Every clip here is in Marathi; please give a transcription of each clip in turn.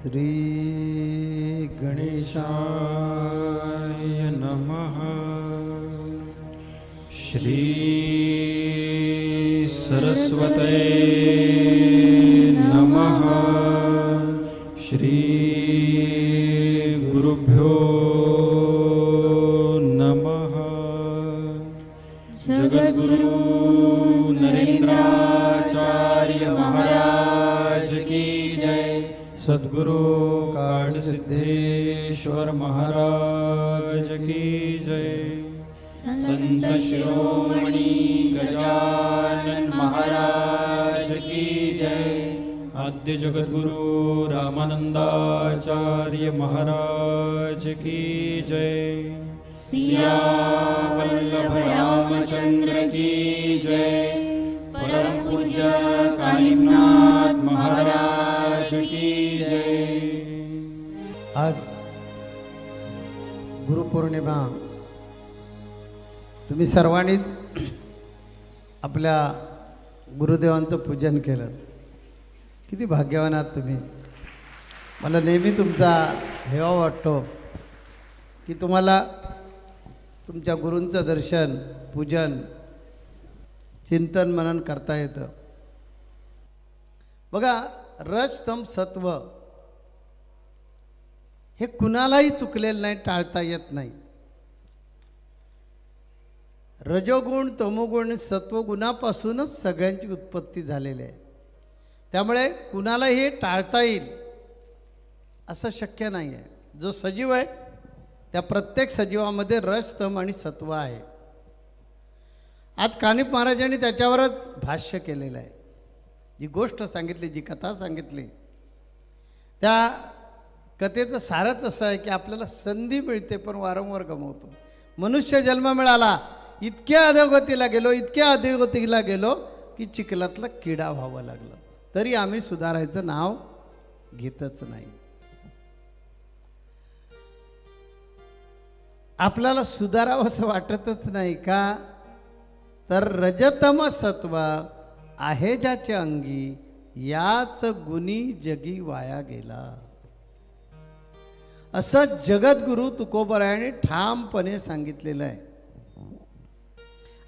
श्री गणेशाय नमः। श्री सरस्वते नमः। श्री गुरुभ्यो नमः। जगद्गुरु नरेंद्राचार्य महाराज की जय। सद्गुरु काळसिद्धेश्वर महाराज की जय। संत शिरोमणि गजानन महाराज की जय। आद्य जगद्गुरु रामानंदाचार्य महाराज की जय। सियावल्लभ रामचंद्र की जय। परम पूज्य कालीनाथ महाराज की जय। आज गुरुपौर्णिमा, तुम्ही सर्वांनीच आपल्या गुरुदेवांचं पूजन केलं। किती भाग्यवान आहात तुम्ही। मला नेहमी तुमचा हेवा वाटतो की तुम्हाला तुमच्या गुरूंचं दर्शन, पूजन, चिंतन मनन करता येतं। बघा, रज तम सत्व हे कुणालाही चुकलेलं नाही, टाळता येत नाही। रजोगुण, तमोगुण, सत्वगुणापासूनच सगळ्यांची उत्पत्ती झालेली आहे। त्यामुळे कुणालाही टाळता येईल असं शक्य नाही आहे। जो सजीव आहे त्या प्रत्येक सजीवामध्ये रज, तम आणि सत्व आहे। आज कानिप महाराजांनी त्याच्यावरच भाष्य केलेलं आहे। जी गोष्ट सांगितली, जी कथा सांगितली, त्या कथेचं सारच असं आहे की आपल्याला संधी मिळते पण वारंवार गमावतो। मनुष्य जन्म मिळाला, इतक्या अधोगतीला गेलो, इतक्या अधोगतीला गेलो की चिखलातला किडा व्हावं लागलं, तरी आम्ही सुधारायचं नाव घेतच नाही। आपल्याला सुधारावं असं वाटतच नाही का? तर रजतम सत्व आहे ज्याचे अंगी, याच गुणी जगी वाया गेला, असं जगद्गुरु तुकोबरायाने ठामपणे सांगितलेलं आहे।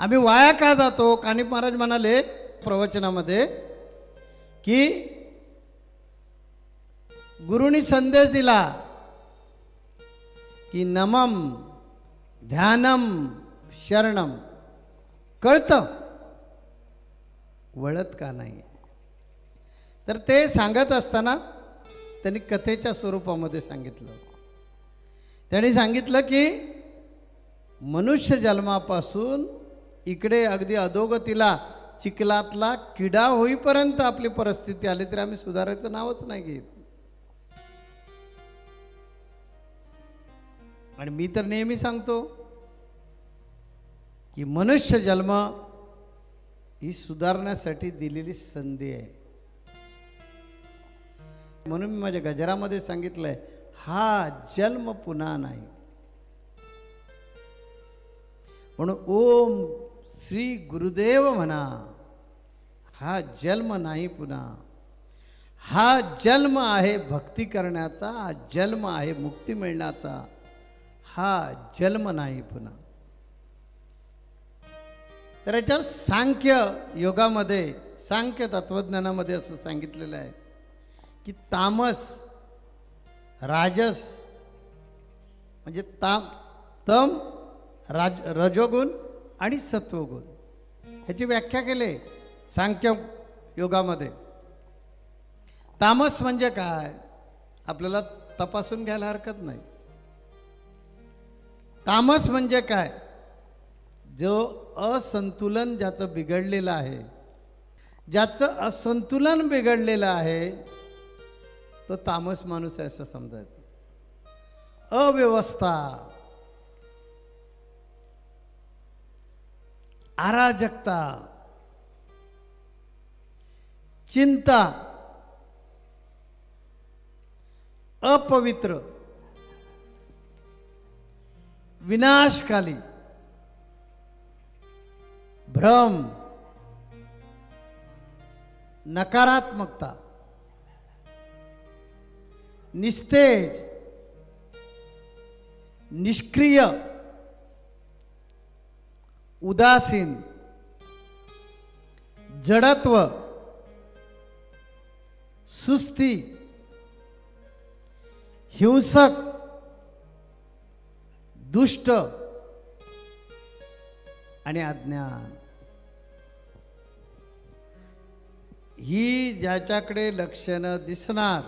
आम्ही वाया का जातो? कानिप महाराज म्हणाले प्रवचनामध्ये की गुरुनी संदेश दिला की नमम ध्यानम शरणम, कळतं, वळत का नाही? तर ते सांगत असताना त्यांनी कथेच्या स्वरूपामध्ये सांगितलं। त्यांनी सांगितलं की मनुष्य जन्मापासून इकडे अगदी अधोगतीला चिखलातला किडा होईपर्यंत आपली परिस्थिती आली तरी आम्ही सुधारायचं नावच नाही घेत। आणि मी तर नेहमी सांगतो की मनुष्य जन्म ही सुधारण्यासाठी दिलेली संधी आहे। म्हणून मी माझ्या गजरामध्ये सांगितलंय, हा जन्म पुन्हा नाही। म्हणून ओम श्री गुरुदेव म्हणा, हा जन्म नाही पुन्हा। हा जन्म आहे भक्ती करण्याचा, हा जन्म आहे मुक्ती मिळण्याचा, हा जन्म नाही पुन्हा। तर याच्यावर सांख्य योगामध्ये, सांख्य तत्वज्ञानामध्ये असं सांगितलेलं आहे की तामस, राजस म्हणजे तम, रजोगुण आणि सत्वगुण, ह्याची व्याख्या केली सांख्य योगामध्ये। तामस म्हणजे काय? आपल्याला तपासून घ्यायला हरकत नाही। तामस म्हणजे काय? जो असंतुलन ज्याचं बिघडलेलं आहे, ज्याचं असंतुलन बिघडलेलं आहे, तो तामस माणूस आहे असं समजायचं। अव्यवस्था, अराजकता, चिंता, अपवित्र, विनाशकाली, भ्रम, नकारात्मकता, निस्तेज, निष्क्रिय, उदासीन, जडत्व, सुस्ती, हिंसक, दुष्ट आणि अज्ञान, ही ज्याच्याकडे लक्षणं दिसणार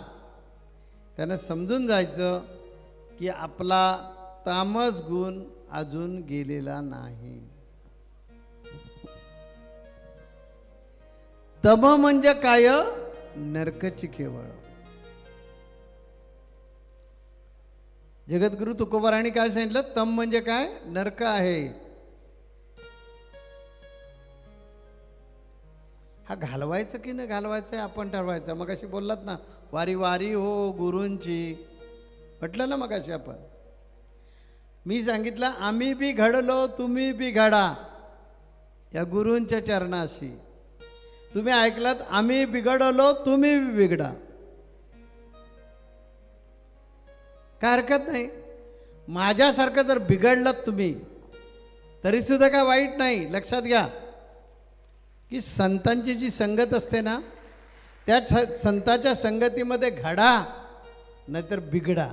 त्यानं समजून जायचं की आपला तामस गुण अजून गेलेला नाही. तम म्हणजे काय? नरकची केवळ. जगद्गुरु तुकोबारायांनी काय सांगितलं? तम म्हणजे काय? नरक आहे. हा घालवायचं की न घालवायचं आपण ठरवायचं. मग अशी बोललात ना, वारी वारी हो गुरूंची, म्हटलं ना मग अशी आपण. मी सांगितलं आम्ही बी घडलो तुम्ही बी घडा या गुरूंच्या चरणाशी. तुम्ही ऐकलात आम्ही बिघडलो तुम्ही बी बिघडा, काय हरकत नाही. माझ्यासारखं जर बिघडलात तुम्ही तरी सुद्धा काय वाईट नाही. लक्षात घ्या की संतांची जी संगत असते ना, त्या संतांच्या संगतीमध्ये घडा नाहीतर बिघडा,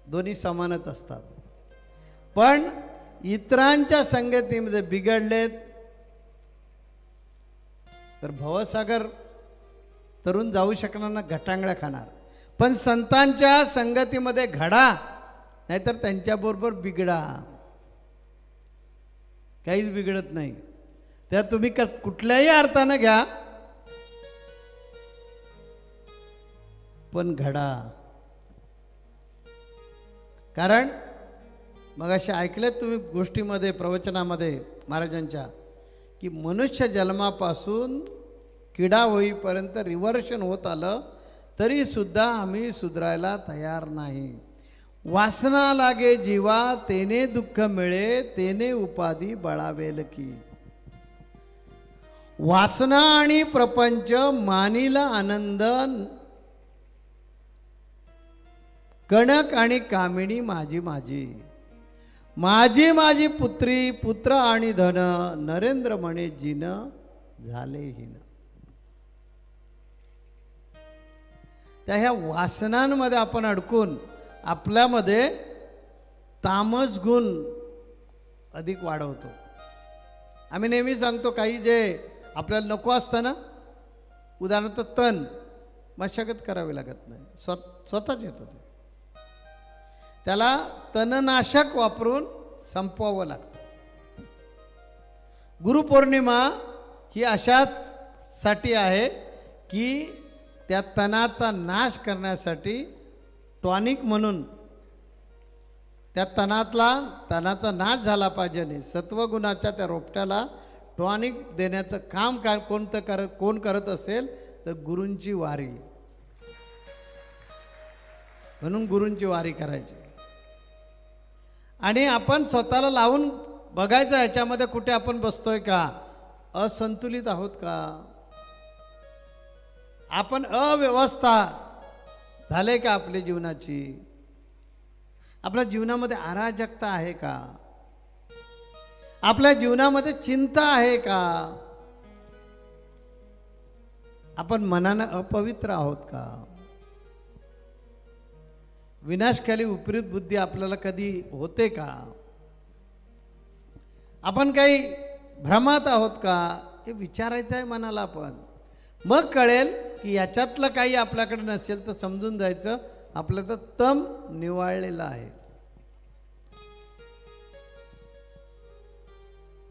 दोन्ही समानच असतात. पण इतरांच्या संगतीमध्ये बिघडलेत तर भवसागर तरुण जाऊ शकणार ना, गटांगळ्या खाणार. पण संतांच्या संगतीमध्ये घडा नाहीतर त्यांच्याबरोबर बिघडा, काहीच बिघडत नाही. त्या तुम्ही कुठल्याही अर्थानं घ्या पण घडा. कारण मग असे ऐकलेत तुम्ही गोष्टीमध्ये, प्रवचनामध्ये महाराजांच्या, की मनुष्य जन्मापासून किडा होईपर्यंत रिव्हर्शन होत आलं तरी सुद्धा आम्ही सुधरायला तयार नाही. वासना लागे जीवा तेने दुःख मिळे तेने उपाधी बळावेल की. वासना आणि प्रपंच मानिला आनंद, कणक आणि कामिणी माझी माझी. माझी माझी पुत्री पुत्र आणि धन, नरेंद्र म्हणे जिन झाले हिन. त्या ह्या वासनांमध्ये आपण अडकून आपल्यामध्ये तामस गुण अधिक वाढवतो. आम्ही नेहमी सांगतो काही जे आपल्याला नको असतं ना, उदाहरणार्थ तण, मशागत करावी लागत नाही, स्वतःच येतं ते. त्याला तणनाशक वापरून संपवावं लागतं. गुरुपौर्णिमा ही अशासाठी आहे की त्या तणाचा नाश करण्यासाठी टॉनिक म्हणून त्या तणाचा नाश झाला पाहिजे नाही, सत्वगुणाच्या त्या रोपट्याला टॉनिक देण्याचं काम कोण करत असेल तर गुरूंची वारी. म्हणून गुरूंची वारी करायची. आणि आपण स्वतःला लावून बघायचं ह्याच्यामध्ये कुठे आपण बसतोय का, असंतुलित आहोत का, आपण अव्यवस्था झाले का आपल्या जीवनाची, आपल्या जीवनामध्ये अराजकता आहे का, आपल्या जीवनामध्ये चिंता आहे का, आपण मनानं अपवित्र आहोत का, विनाशकाली विपरीत बुद्धी आपल्याला कधी होते का, आपण काही भ्रमात आहोत का, हे विचारायचं आहे मनाला आपण. मग कळेल की याच्यातलं काही आपल्याकडे नसेल तर समजून जायचं आपलं तर तम निवाळलेलं आहे.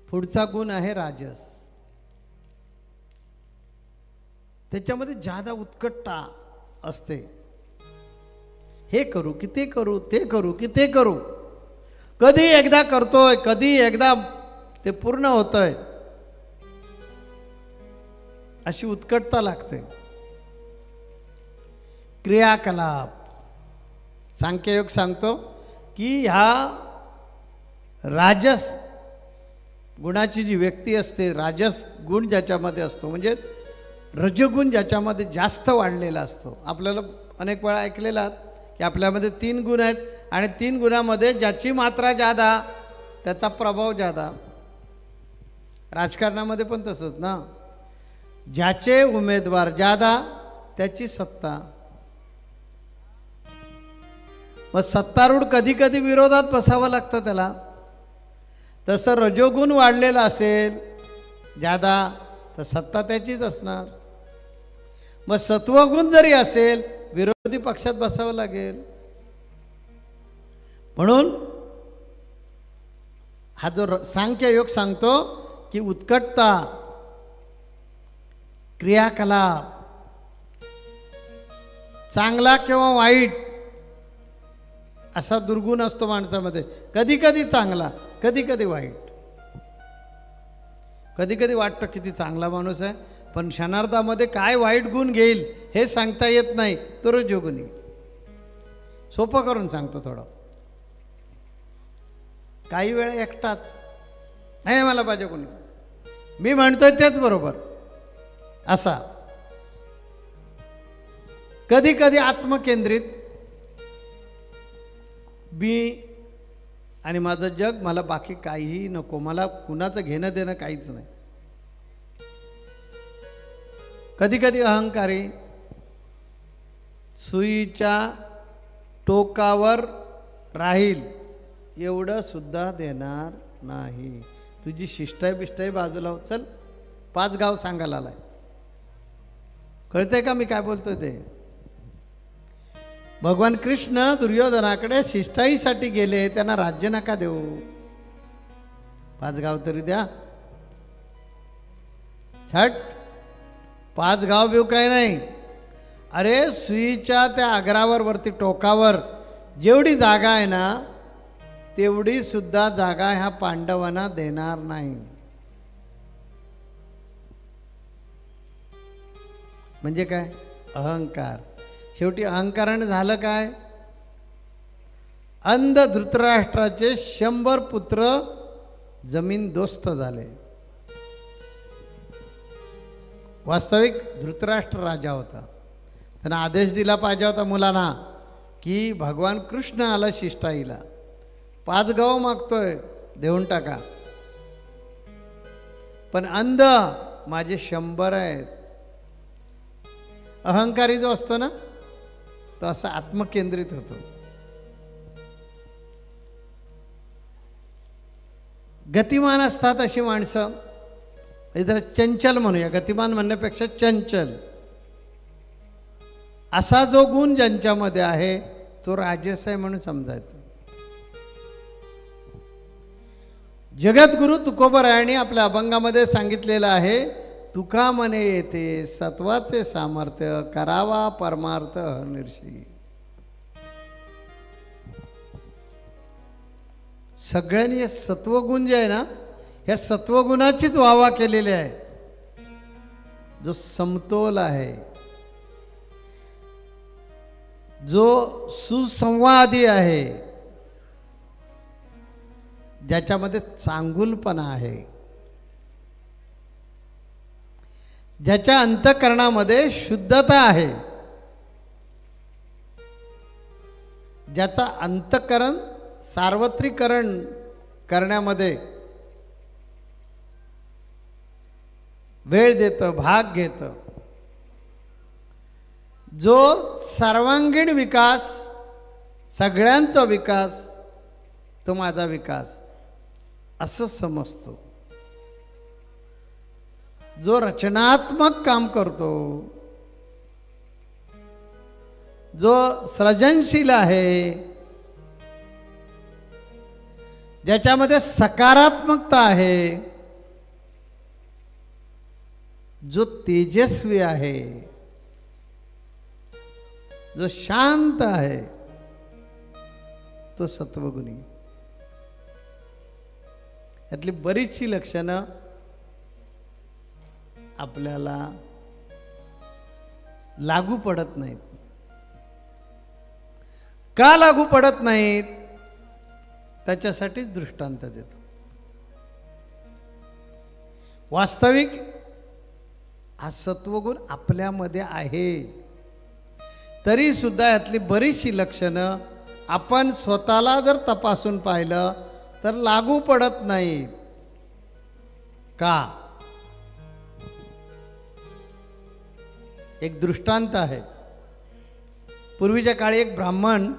पुढचा गुण आहे राजस. त्याच्यामध्ये जादा उत्कटता असते. हे करू की ते करू, ते करू की ते करू, कधी एकदा करतोय कधी एकदा ते पूर्ण होतंय, अशी उत्कटता लागते. क्रियाकलाप सांख्ययोग सांगतो की ह्या राजस गुणाची जी व्यक्ती असते, राजस गुण ज्याच्यामध्ये असतो म्हणजे रजगुण ज्याच्यामध्ये जास्त वाढलेला असतो, आपल्याला अनेक वेळा ऐकलेला की आपल्यामध्ये 3 गुण आहेत आणि 3 गुणामध्ये ज्याची मात्रा जादा त्याचा प्रभाव जादा. राजकारणामध्ये पण तसंच ना, ज्याचे उमेदवार जादा त्याची सत्ता. मग सत्तारूढ कधी कधी विरोधात बसावं लागतं त्याला. तसं रजोगुण वाढलेला असेल जादा तर सत्ता त्याचीच असणार. मग सत्वगुण जरी असेल विरोधी पक्षात बसावं लागेल. म्हणून हा जो सांख्ययोग सांगतो की उत्कटता, क्रियाकलाप, चांगला किंवा वाईट असा दुर्गुण असतो माणसामध्ये. कधी कधी चांगला, कधी कधी वाईट. कधी कधी वाटतं किती चांगला माणूस आहे, पण क्षणार्धामध्ये काय वाईट गुण घेईल हे सांगता येत नाही. तो रजोगुणी. सोपं करून सांगतो थोडं. काही वेळ एकटाच नाही मला पाहिजे कोणी, मी म्हणतोय तेच बरोबर असा. कधी कधी आत्मकेंद्रित, मी आणि माझं जग, मला बाकी काहीही नको, मला कुणाचं घेणं देणं काहीच नाही. कधी कधी अहंकारी, सुईच्या टोकावर राहील एवढं सुद्धा देणार नाही. तुझी शिष्टाई बिष्टाई बाजूला, चल 5 गाव सांगायला आलाय. कळतंय का मी काय बोलतोय ते? भगवान कृष्ण दुर्योधनाकडे शिष्टाईसाठी गेले, त्यांना राज्य नका देऊ, 5 गाव तरी द्या. छट, 5 गाव बिव काय नाही. अरे सुईच्या त्या अग्रावर वरती टोकावर जेवढी जागा आहे ना तेवढी सुद्धा जागा ह्या पांडवांना देणार नाही. म्हणजे काय? अहंकार. शेवटी अहंकाराने झालं काय? अंध धृतराष्ट्राचे 100 पुत्र जमीन दोस्त झाले. वास्तविक धृतराष्ट्र राजा होता, त्यांना आदेश दिला पाहिजे होता मुलांना की भगवान कृष्ण आला शिष्टाईला, 5 गाव मागतोय, देऊन टाका. पण अंध माझे 100 आहेत. अहंकारी जो असतो ना तो असा आत्मकेंद्रित होतो. गतिमान असतात अशी माणसं, जरा चंचल म्हणूया, गतिमान म्हणण्यापेक्षा चंचल. असा जो गुण ज्यांच्यामध्ये आहे तो राजस आहे म्हणून समजायचं. जगद्गुरु तुकोबरायांनी आपल्या अभंगामध्ये सांगितलेलं आहे, तुका मने येते सत्वाचे सामर्थ्य, करावा परमार्थ हरनिर्षयी. सगळ्यांनी सत्वगुण जे आहे ना, ह्या सत्वगुणाचीच वावा केलेली आहे. जो समतोल आहे, जो सुसंवादी आहे, ज्याच्यामध्ये चांगुलपणा आहे, ज्याच्या अंतःकरणामध्ये शुद्धता आहे, ज्याचा अंतःकरण सार्वत्रिकरण करण्यामध्ये वेळ देतं, भाग घेतं, जो सर्वांगीण विकास, सगळ्यांचा विकास, तो माझा विकास असं समजतो, जो रचनात्मक काम करतो, जो सृजनशील आहे, ज्याच्यामध्ये सकारात्मकता आहे, जो तेजस्वी आहे, जो शांत आहे, तो सत्वगुणी. यातली बरीचशी लक्षणं आपल्याला लागू पडत नाहीत. का लागू पडत नाहीत? त्याच्यासाठीच दृष्टांत देतो. वास्तविक हा सत्वगुण आपल्यामध्ये आहे, तरीसुद्धा यातली बरीचशी लक्षणं आपण स्वतःला जर तपासून पाहिलं तर लागू पडत नाही. का? एक दृष्टांत आहे. पूर्वीच्या काळी एक ब्राह्मण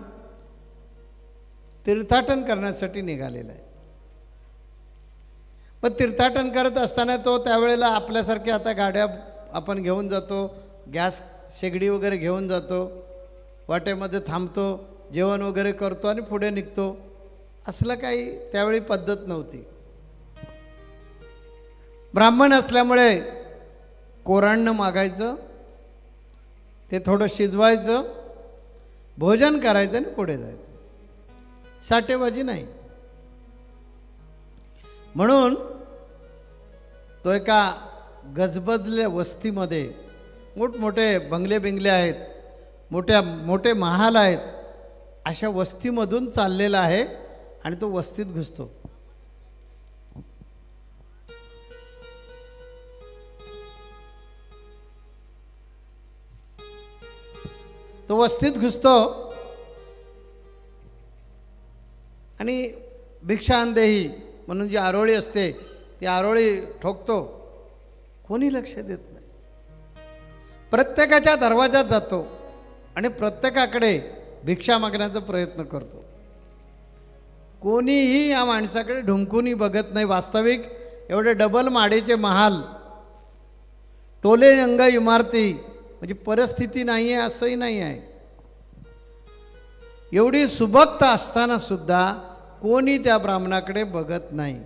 तीर्थाटन करण्यासाठी निघालेला आहे. पण तीर्थाटन करत असताना तो त्यावेळेला आपल्यासारख्या आता गाड्या आपण घेऊन जातो, गॅस शेगडी वगैरे घेऊन जातो, वाटेमध्ये थांबतो, जेवण वगैरे करतो आणि पुढे निघतो. असलं काही त्यावेळी पद्धत नव्हती. ब्राह्मण असल्यामुळे कोराण्ण मागायचं, ते थोडं शिजवायचं, भोजन करायचं आणि पुढे जायचं. साठेबाजी नाही. म्हणून तो एका गजबजल्या वस्तीमध्ये, मोठमोठे बंगले बिंगले आहेत, मोठे महाल आहेत, अशा वस्तीमधून चाललेला आहे आणि तो वस्तीत घुसतो. तो वस्तीत घुसतो आणि भिक्षा अंदेही म्हणून जी आरोळी असते ती आरोळी ठोकतो. कोणी लक्ष देत नाही. प्रत्येकाच्या दरवाजात जातो आणि प्रत्येकाकडे भिक्षा मागण्याचा प्रयत्न करतो. कोणीही या माणसाकडे ढुंकूनही बघत नाही. वास्तविक एवढे डबल माडीचे महाल, टोले अंग इमारती, म्हणजे परिस्थिती नाही आहे असंही नाही आहे. एवढी सुबकता असताना सुद्धा कोणी त्या ब्राह्मणाकडे बघत नाही.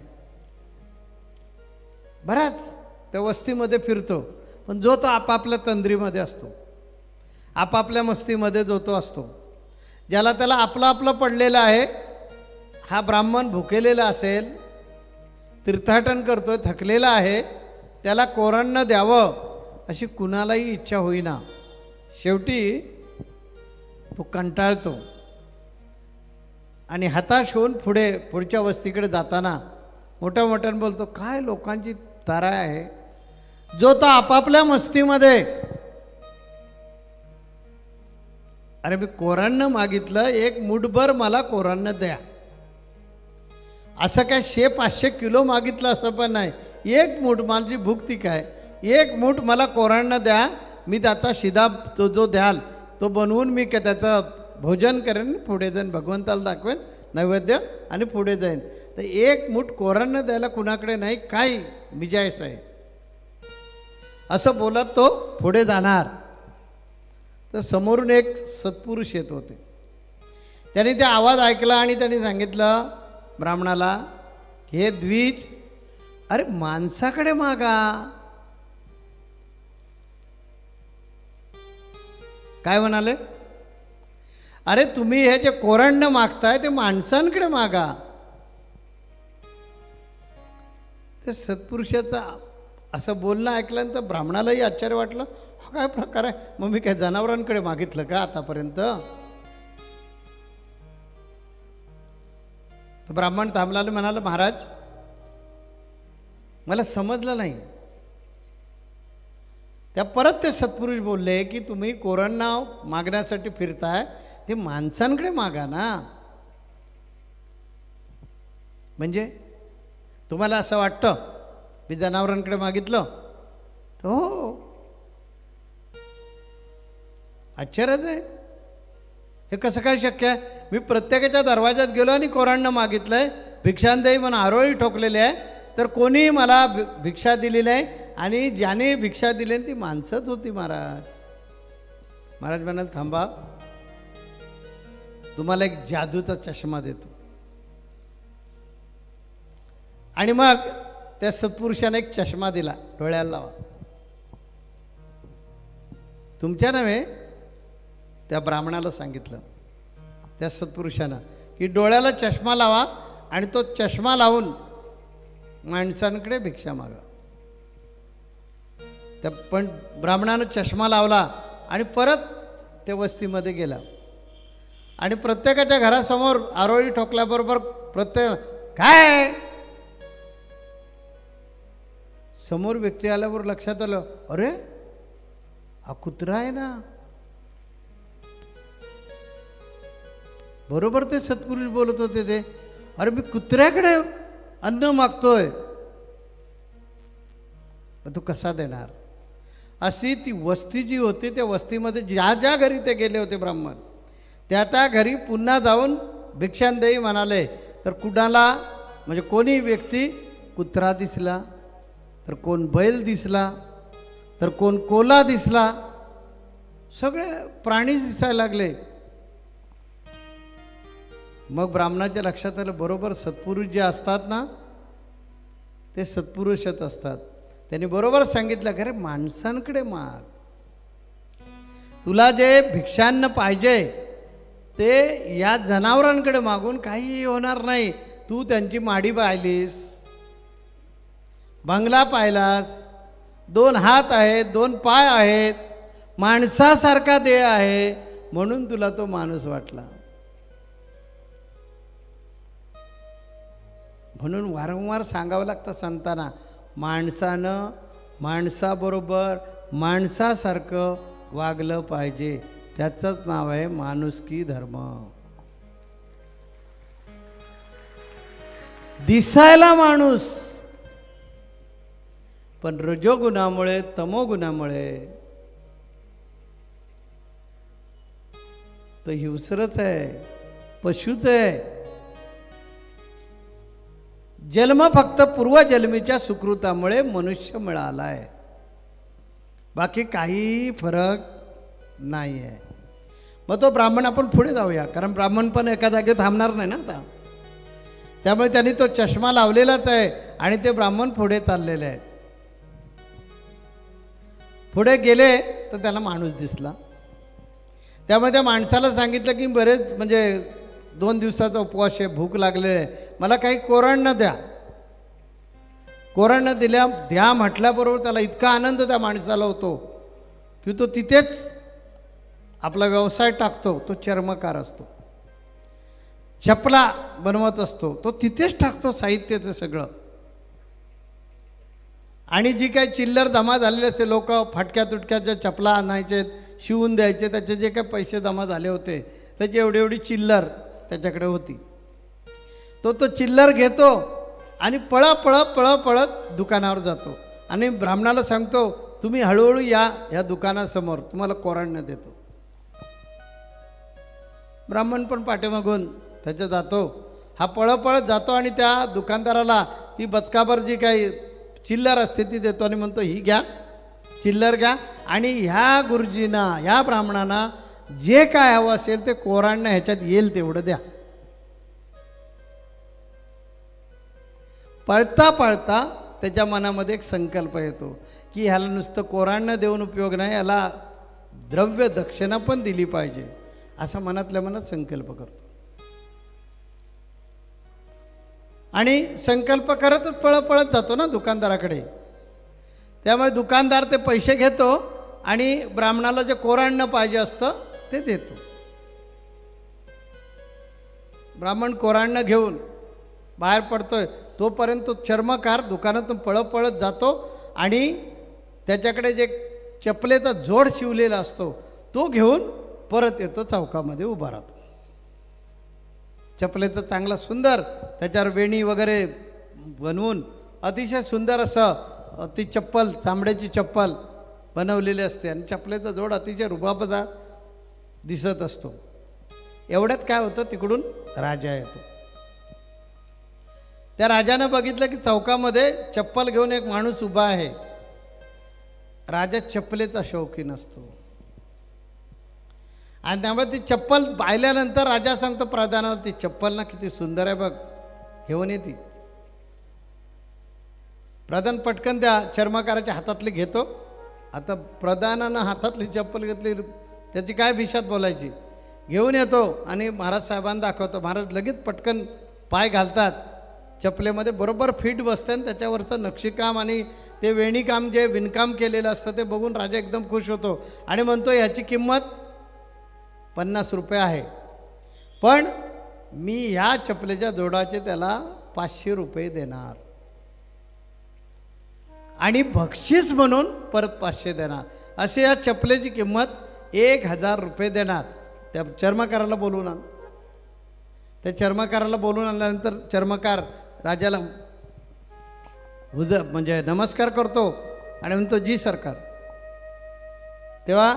बराच त्या वस्तीमध्ये फिरतो, पण जो तो आपापल्या तंद्रीमध्ये असतो, आपापल्या मस्तीमध्ये जो तो असतो. ज्याला त्याला आपलं आपलं पडलेलं आहे. हा ब्राह्मण भुकेलेला असेल, तीर्थाटन करतोय, थकलेला आहे, त्याला कोराण्ण द्यावं अशी कुणालाही इच्छा होईना. शेवटी तो कंटाळतो आणि हताश होऊन पुढच्या वस्तीकडे जाताना मोठ्या मोठ्यानं बोलतो, काय लोकांची तारा आहे. जो तो आपापल्या मस्तीमध्ये, अरे मी कोराण्ण मागितलं, एक मुठभर मला कोराण्ण द्या. असं काय 100-500 किलो मागितलं असं पण नाही. एक मूठ, माझी भूक ती काय, एक मूठ मला कोराण्ण द्या. मी त्याचा शिदा तो जो द्याल तो बनवून मी त्याचं भोजन करेन, पुढे जाईन, भगवंताला दाखवेन नैवेद्य आणि पुढे जाईन. तर एक मूठ कोराण्ण द्यायला कुणाकडे नाही, काय बिजायस आहे. असं बोलत तो पुढे जाणार. तर समोरून एक सत्पुरुष येत होते. त्यांनी ते आवाज ऐकला आणि त्यांनी सांगितलं ब्राह्मणाला, हे द्विज, अरे माणसाकडे मागा. काय म्हणाले? अरे तुम्ही हे जे कोराण्ण मागताय ते माणसांकडे मागा. ते सत्पुरुषाचा असं बोलणं ऐकल्यानंतर ब्राह्मणालाही आश्चर्य वाटलं. हा काय प्रकार आहे, मग मी काय जनावरांकडे मागितलं का आतापर्यंत? तर ब्राह्मण थांबला आणि म्हणाला, महाराज मला समजलं नाही. त्या परत ते सत्पुरुष बोलले की तुम्ही कोराण्ण मागण्यासाठी फिरताय, ते माणसांकडे मागा ना. म्हणजे तुम्हाला असं वाटतं मी जनावरांकडे मागितलं? हो, आश्चर्यच आहे. हे कसं काय शक्य आहे? मी प्रत्येकाच्या दरवाजात गेलो आणि कोराण्ण मागितलंय, भिक्षांदेही म्हणून आरोळी ठोकलेली आहे, तर कोणी मला भिक्षा दिली नाही. आणि ज्याने भिक्षा दिली ती माणसंच होती. महाराज म्हणाल, थांबा, तुम्हाला एक जादूचा चष्मा देतो. आणि मग त्या सत्पुरुषाने एक चष्मा दिला, डोळ्याला लावा. तुमच्या नव्हे, त्या ब्राह्मणाला सांगितलं त्या सत्पुरुषानं की डोळ्याला चष्मा लावा आणि तो चष्मा लावून माणसांकडे भिक्षा मागा. त्या पण ब्राह्मणानं चष्मा लावला आणि परत त्या वस्तीमध्ये गेला आणि प्रत्येकाच्या घरासमोर आरोळी ठोकल्याबरोबर काय समोर व्यक्ती आल्यावर लक्षात आलं, अरे हा कुत्रा आहे ना. बरोबर ते सत्पुरुष बोलत होते ते, अरे मी कुत्र्याकडे अन्न मागतोय, तू कसा देणार? अशी ती वस्ती जी होती, त्या वस्तीमध्ये ज्या ज्या घरी ते गेले होते ब्राह्मण, त्या घरी पुन्हा जाऊन भिक्षांदेही म्हणाले. तर कुणाला म्हणजे कोणी व्यक्ती कुत्रा दिसला, तर कोण बैल दिसला, तर कोण कोल्हा दिसला, सगळे प्राणी दिसायला लागले. मग ब्राह्मणाच्या लक्षात आलं, बरोबर सत्पुरुष जे असतात ना ते सत्पुरुषच असतात. त्यांनी बरोबर सांगितलं, अरे माणसांकडे माग, तुला जे भिक्षान्न पाहिजे ते या जनावरांकडे मागून काही होणार नाही. तू त्यांची माडी पाहिलीस, बंगला पाहिलास, 2 हात आहेत, 2 पाय आहेत, माणसासारखा देह आहे, म्हणून तुला तो माणूस वाटला. म्हणून वारंवार सांगावं लागतं संतांना, माणसानं माणसाबरोबर माणसासारखं वागलं पाहिजे. त्याचंच नाव आहे माणुसकी धर्म. दिसायला माणूस, पण रजोगुणामुळे तमोगुणामुळे तो हिंस्रच आहे, पशुच आहे. जन्म फक्त पूर्वजन्मीच्या सुकृतामुळे मनुष्य मिळालाय, बाकी काही फरक नाही आहे. मग तो ब्राह्मण, आपण पुढे जाऊया, कारण ब्राह्मण पण एका जागेत थांबणार नाही ना आता. त्यामुळे त्यांनी तो चष्मा लावलेलाच आहे आणि ते ब्राह्मण पुढे चाललेले आहेत. पुढे गेले तर त्याला माणूस दिसला. त्यामुळे त्या माणसाला सांगितलं की बरेच म्हणजे 2 दिवसाचा उपवास आहे, भूक लागलेली आहे, मला काही कोरडणं द्या. कोरडणं द्या म्हटल्याबरोबर त्याला इतका आनंद त्या माणसाला होतो की तो तिथेच आपला व्यवसाय टाकतो. तो चर्मकार असतो, चपला बनवत असतो, तो तिथेच टाकतो साहित्याचं सगळं. आणि जी काही चिल्लर जमा झालेले असते, लोक फाटक्या तुटक्याच्या चपला आणायचे, शिवून द्यायचे, त्याचे जे काही पैसे जमा झाले होते त्याची एवढी चिल्लर त्याच्याकडे होती. तो चिल्लर घेतो आणि पळत दुकानावर जातो आणि ब्राह्मणाला सांगतो, तुम्ही हळूहळू या दुकानासमोर, तुम्हाला कोरडणं देतो. ब्राह्मण पण पाठीमागून त्याच्या जातो. हा पळत जातो आणि त्या दुकानदाराला ती बचकाभर जी काही चिल्लर असते ती देतो आणि म्हणतो, ही घ्या, चिल्लर घ्या आणि ह्या गुरुजींना, ह्या ब्राह्मणांना जे काय हवं असेल ते कोराडणं ह्याच्यात येईल तेवढं द्या. पळता पळता त्याच्या मनामध्ये एक संकल्प येतो की ह्याला नुसतं कोराडणं देऊन उपयोग नाही, ह्याला द्रव्य दक्षिणा पण दिली पाहिजे, असा मनातल्या मनात संकल्प करतो. आणि संकल्प करतच पळत जातो ना दुकानदाराकडे. त्यामुळे दुकानदार ते पैसे घेतो आणि ब्राह्मणाला जे कोराडणं पाहिजे असतं ते देतो. ब्राह्मण कोराडणं घेऊन बाहेर पडतोय, तोपर्यंत चर्मकार दुकानातून पळत जातो आणि त्याच्याकडे जे चपलेचा जोड शिवलेला असतो तो घेऊन परत येतो, चौकामध्ये उभा राहतो. चपलेचं चांगला सुंदर त्याच्यावर वेणी वगैरे बनवून अतिशय सुंदर असं ती चप्पल, चामड्याची चप्पल बनवलेली असते आणि चपलेचा जोड अतिशय रुबाबदार दिसत असतो. एवढ्यात काय होतं, तिकडून राजा येतो. त्या राजानं बघितलं की चौकामध्ये चप्पल घेऊन एक माणूस उभा आहे. राजा चप्पलेचा शौकीन असतो आणि त्यामुळे ती चप्पल पाहिल्यानंतर राजा सांगतो प्रधानाला, ती चप्पल ना किती सुंदर आहे बघ, घेऊन ये ती. प्रधान पटकन त्या चर्मकाराच्या हातातली घेतो. आता प्रधानानं हातातली चप्पल घेतली, त्याची काय भिशात बोलायची, घेऊन येतो आणि महाराज साहेबांना दाखवतो. महाराज लगेच पटकन पाय घालतात, चपलेमध्ये बरोबर फिट बसते आणि त्याच्यावरचं नक्षीकाम आणि ते वेणीकाम जे विणकाम केलेलं असतं ते बघून राजा एकदम खुश होतो आणि म्हणतो, याची किंमत 50 रुपये आहे, पण मी ह्या चपलेच्या जोडाचे त्याला 500 रुपये देणार आणि बक्षीस म्हणून परत 500 देणार, असे या चपलेची किंमत 1000 रुपये देणार. त्या चर्मकाराला बोलवून आण. त्या चर्मकाराला बोलून आणल्यानंतर चर्मकार राजाला म्हणजे नमस्कार करतो आणि म्हणतो जी सरकार. तेव्हा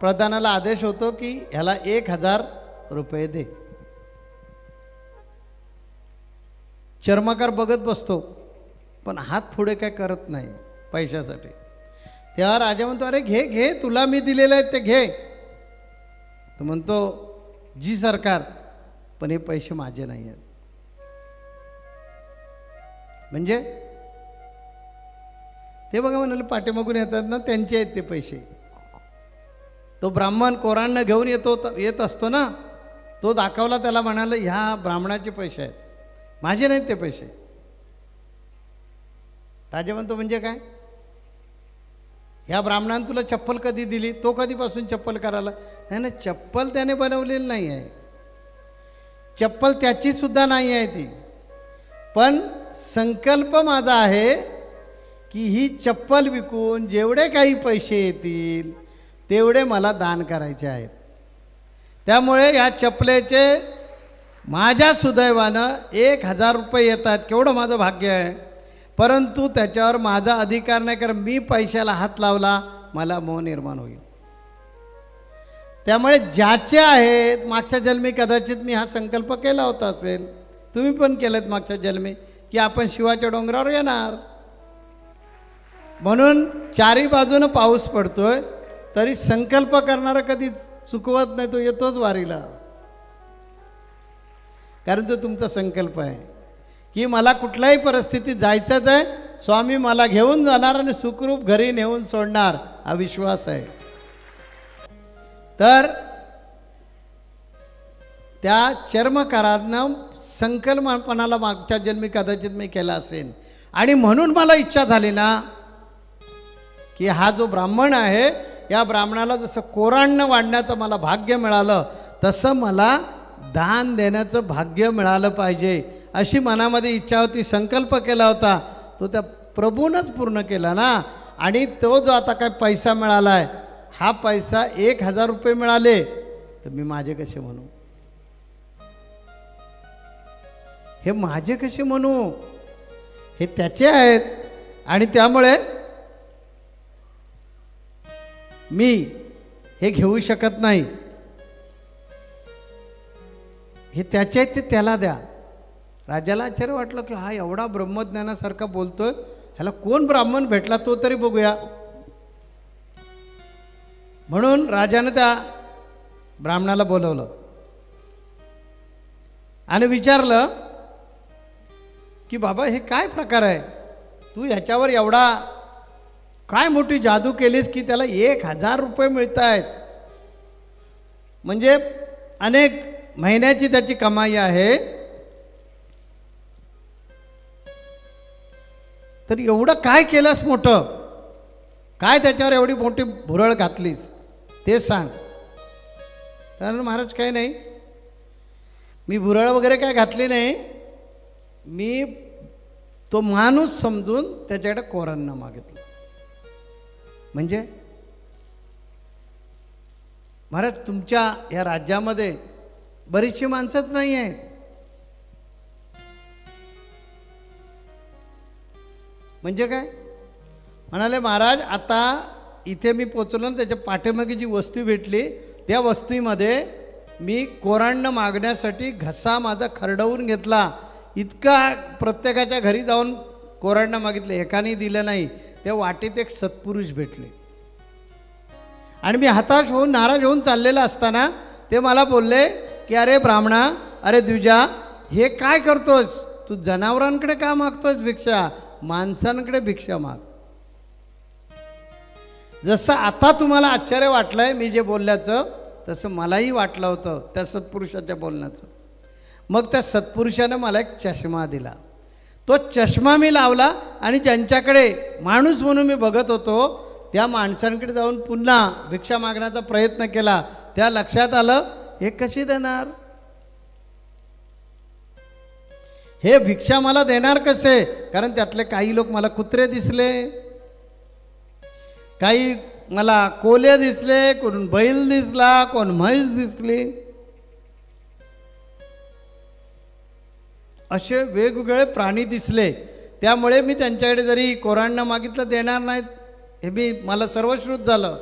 प्रधानाला आदेश होतो की ह्याला 1000 रुपये दे. चर्मकार बघत बसतो पण हात पुढे काय करत नाही पैशासाठी. तेव्हा राजा म्हणतो अरे घे घे, तुला मी दिलेले आहेत ते घे. तो म्हणतो जी सरकार, पण हे पैसे माझे नाही आहेत. म्हणजे ते बघा म्हणाले पाठीमागून येतात ना, त्यांचे आहेत ते पैसे. तो ब्राह्मण कोरांना घेऊन येत असतो ना, तो दाखवला त्याला, म्हणाला ह्या ब्राह्मणाचे पैसे आहेत, माझे नाहीत ते पैसे. राजा म्हणतो म्हणजे काय, ह्या ब्राह्मणाने तुला चप्पल कधी दिली, तो कधीपासून चप्पल करायला. नाही ना, चप्पल त्याने बनवलेली नाही आहे, चप्पल त्याची सुद्धा नाही आहे ती, पण संकल्प माझा आहे की ही चप्पल विकून जेवढे काही पैसे येतील तेवढे मला दान करायचे आहेत. त्यामुळे या चप्पलेचे माझ्या सुदैवानं 1000 रुपये येतात, केवढं माझं भाग्य आहे. परंतु त्याच्यावर माझा अधिकार नाही, कारण मी पैशाला हात लावला मला मोह निर्माण होईल. त्यामुळे ज्याचे आहेत, मागच्या जन्मी कदाचित मी हा संकल्प केला होता असेल, तुम्ही पण केलेत मागच्या जन्मी, की आपण शिवाच्या डोंगरावर येणार. म्हणून चारी बाजूनं पाऊस पडतोय तरी संकल्प करणारा कधी चुकवत नाही, तो येतोच वारीला. कारण तो तुमचा संकल्प आहे की मला कुठल्याही परिस्थितीत जायचंच आहे, स्वामी मला घेऊन जाणार आणि सुखरूप घरी नेऊन सोडणार, हा विश्वास आहे. तर त्या चर्मकारानं संकल्पनाला मागच्या जन्मी कदाचित मी केला असेल, आणि म्हणून मला इच्छा झाली ना की हा जो ब्राह्मण आहे, या ब्राह्मणाला जसं कोरांना वाढण्याचं मला भाग्य मिळालं, तसं मला दान देण्याचं भाग्य मिळालं पाहिजे, अशी मनामध्ये इच्छा होती, संकल्प केला होता. तो त्या प्रभूनच पूर्ण केला ना. आणि तो जो आता काय पैसा मिळाला आहे, हा पैसा 1000 रुपये मिळाले तर मी माझे कसे म्हणू, हे माझे कसे म्हणू, हे त्याचे आहेत. आणि त्यामुळे मी हे घेऊ शकत नाही, हे त्याचे आहेत ते त्याला द्या. राजाला आश्चर्य वाटलं की हा एवढा ब्रह्मज्ञानासारखा बोलतोय, ह्याला कोण ब्राह्मण भेटला तो तरी बघूया. म्हणून राजानं त्या ब्राह्मणाला बोलवलं आणि विचारलं की बाबा हे काय प्रकार आहे, तू ह्याच्यावर एवढा काय मोठी जादू केलीस की त्याला 1000 रुपये मिळत आहेत, म्हणजे अनेक महिन्याची त्याची कमाई आहे, तर एवढं काय केलंस मोठं, काय त्याच्यावर एवढी मोठी भुरळ घातलीस ते सांग. तर महाराज काही नाही, मी भुरळ वगैरे काय घातली नाही, मी तो माणूस समजून त्याच्याकडे कोरांना मागितलं. म्हणजे महाराज तुमच्या या राज्यामध्ये बरीचशी माणसंच नाही आहेत, म्हणजे काय म्हणाले महाराज, आता इथे मी पोचलो ना, त्याच्या पाठीमागे जी वस्ती भेटली त्या वस्तीमध्ये मी कोरांना मागण्यासाठी घसा माझा खरडवून घेतला, इतका प्रत्येकाच्या घरी जाऊन कोरांना मागितले, एकाने दिलं नाही. त्या वाटेत एक सत्पुरुष भेटले आणि मी हताश होऊन नाराज होऊन चाललेला असताना ते मला बोलले की अरे ब्राह्मणा, अरे द्विजा, हे काय करतोस तू, जनावरांकडे का मागतोस भिक्षा, माणसांकडे भिक्षा माग. जसं आता तुम्हाला आश्चर्य वाटलंय मी जे बोलल्याचं, तसं मलाही वाटलं होतं त्या सत्पुरुषाच्या बोलण्याचं. मग त्या सत्पुरुषानं मला एक चष्मा दिला, तो चष्मा मी लावला आणि ज्यांच्याकडे माणूस म्हणून मी बघत होतो त्या माणसांकडे जाऊन पुन्हा भिक्षा मागण्याचा प्रयत्न केला. त्या लक्षात आलं हे कशी देणार, हे भिक्षा मला देणार कसे, कारण त्यातले काही लोक मला कुत्रे दिसले, काही मला कोल्हे दिसले, कोण बैल दिसला, कोण म्हैस दिसली. असे वेगवेगळे प्राणी दिसले. त्यामुळे मी त्यांच्याकडे जरी कोरांना मागितलं देणार नाहीत हे मला सर्वश्रुत झालं.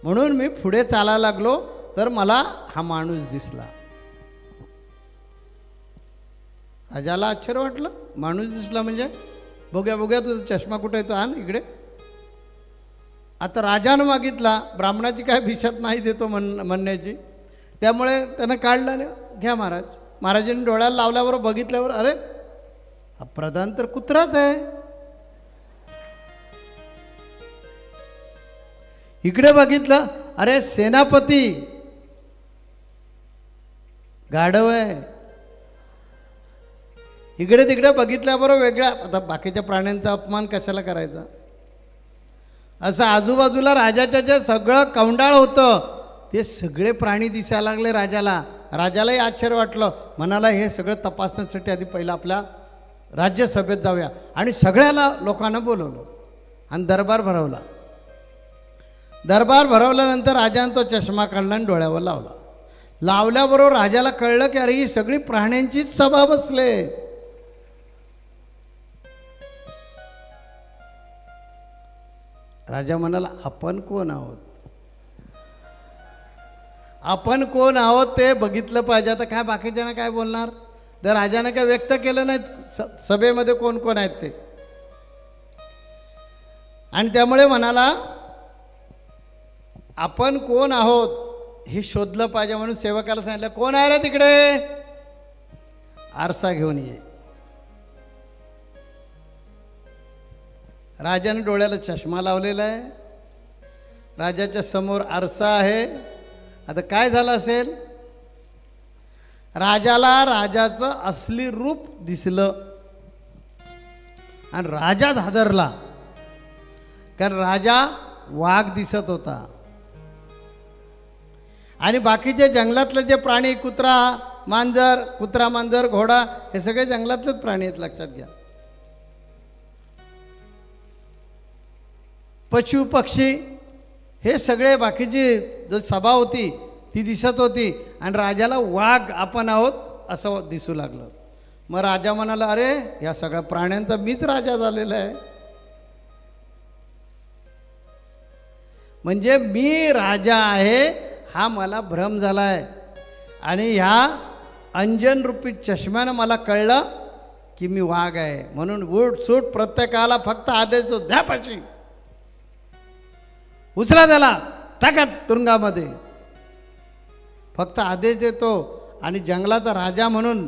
म्हणून मी पुढे चालायला लागलो तर मला हा माणूस दिसला. राजाला आश्चर्य वाटलं, माणूस दिसला म्हणजे बघूया बघूया तुझा चष्मा कुठे येतो, आण इकडे. आता राजानं मागितला, ब्राह्मणाची काय भिषत नाही देतो म्हणण्याची. त्यामुळे त्यानं काढलं आणि घ्या महाराज. महाराजांनी डोळ्याला लावल्यावर बघितल्यावर अरे हा प्रधान तर कुत्राच आहे. इकडे बघितलं, अरे सेनापती गाढव आहे. इकडे तिकडे बघितल्याबरोबर वेगळ्या. आता बाकीच्या प्राण्यांचा अपमान कशाला करायचा. असं आजूबाजूला राजाच्या जे सगळं कौंडाळ होतं ते सगळे प्राणी दिसायला लागले राजाला. राजालाही आश्चर्य वाटलं. म्हणाला हे सगळं तपासण्यासाठी आधी पहिलं आपल्या राज्यसभेत जाऊया. आणि सगळ्याला लोकांना बोलवलं आणि दरबार भरवला. दरबार भरवल्यानंतर राजाने तो चष्मा काढला आणि डोळ्यावर लावला. लावल्याबरोबर राजाला कळलं की अरे ही सगळी प्राण्यांचीच सभा बसले. राजा म्हणाला आपण कोण आहोत, आपण कोण आहोत ते बघितलं पाहिजे. आता काय बाकीच्यांना काय बोलणार, तर राजाने काय व्यक्त केलं नाहीत सभेमध्ये कोण कोण आहेत ते. आणि त्यामुळे म्हणाला आपण कोण आहोत हे शोधलं पाहिजे. म्हणून सेवकाला सांगितलं कोण आहे रे तिकडे, आरसा घेऊन ये. राजाने डोळ्याला चष्मा लावलेला आहे. राजाच्या समोर आरसा आहे. आता काय झालं असेल, राजाला राजाचं असली रूप दिसलं आणि राजा हादरला. कारण राजा वाघ दिसत होता आणि बाकीचे जंगलातले जे प्राणी कुत्रा मांजर घोडा हे सगळे जंगलातलेच प्राणी आहेत, लक्षात घ्या. पशु पक्षी हे सगळे बाकीची जो सभा होती ती दिसत होती आणि राजाला वाघ आपण आहोत असं दिसू लागलं. मग राजा म्हणाला अरे या सगळ्या प्राण्यांचा मीच राजा झालेला आहे. म्हणजे मी राजा आहे हा मला भ्रम झाला आहे. आणि ह्या अंजन रूपी चष्म्यानं मला कळलं की मी वाघ आहे. म्हणून उठ सूट प्रत्येकाला फक्त आदेश देतो, द्या पाशी, उचला त्याला, टाका तुरुंगामध्ये. फक्त आदेश देतो. आणि जंगलाचा राजा म्हणून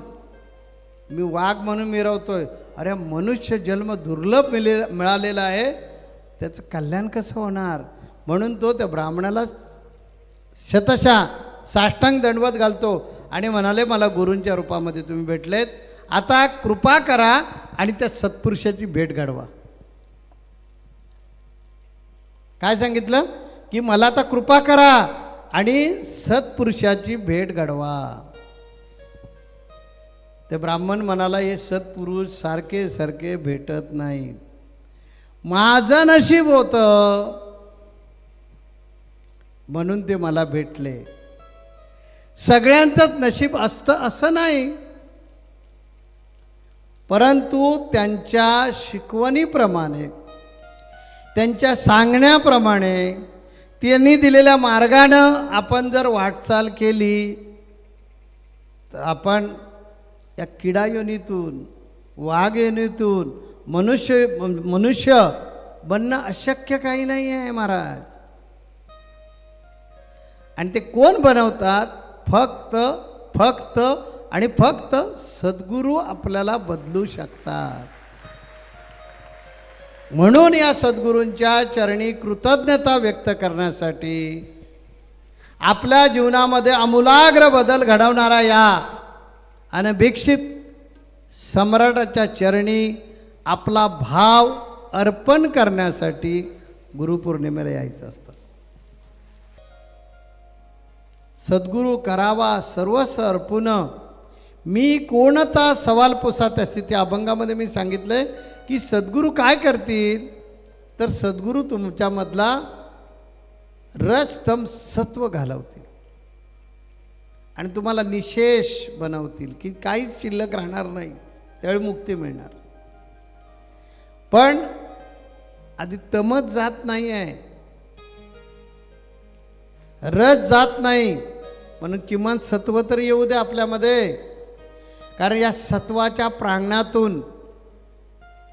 मी वाघ म्हणून मिरवतोय. अरे मनुष्य जन्म दुर्लभ मिळालेला आहे, त्याचं कल्याण कसं होणार. म्हणून तो त्या ब्राह्मणाला शतशः साष्टांग दंडवत घालतो आणि म्हणाले मला गुरूंच्या रूपामध्ये तुम्ही भेटलेत, आता कृपा करा आणि त्या सत्पुरुषाची भेट घडवा. काय सांगितलं की मला आता कृपा करा आणि सत्पुरुषाची भेट घडवा. ते ब्राह्मण म्हणाला हे सत्पुरुष सारखे सारखे भेटत नाहीत, माझं नशीब होतं म्हणून ते मला भेटले. सगळ्यांचंच नशीब असतं असं नाही, परंतु त्यांच्या शिकवणीप्रमाणे त्यांच्या सांगण्याप्रमाणे त्यांनी दिलेल्या मार्गानं आपण जर वाटचाल केली तर आपण या किडा योनीतून वाघ योनीतून मनुष्य बनणं अशक्य काही नाही आहे महाराज. आणि ते कोण बनवतात, फक्त आणि फक्त सद्गुरू आपल्याला बदलू शकतात. म्हणून या सद्गुरूंच्या चरणी कृतज्ञता व्यक्त करण्यासाठी आपल्या जीवनामध्ये आमूलाग्र बदल घडवणारा या अनभिक्षित सम्राटाच्या चरणी आपला भाव अर्पण करण्यासाठी गुरुपौर्णिमेला यायचं असतं. सद्गुरू करावा सर्वस्व अर्पून मी कोणचा सवाल पुसा त्याची. त्या अभंगामध्ये मी सांगितलंय की सद्गुरू काय करतील तर सद्गुरू तुमच्यामधला रजतम सत्व घालवतील आणि तुम्हाला निशेष बनवतील की काहीच शिल्लक राहणार नाही. त्यावेळी मुक्ती मिळणार. पण आधी तमच जात नाही आहे, रज जात नाही, म्हणून किमान सत्व तर येऊ दे आपल्यामध्ये. कारण या सत्वाच्या प्रांगणातून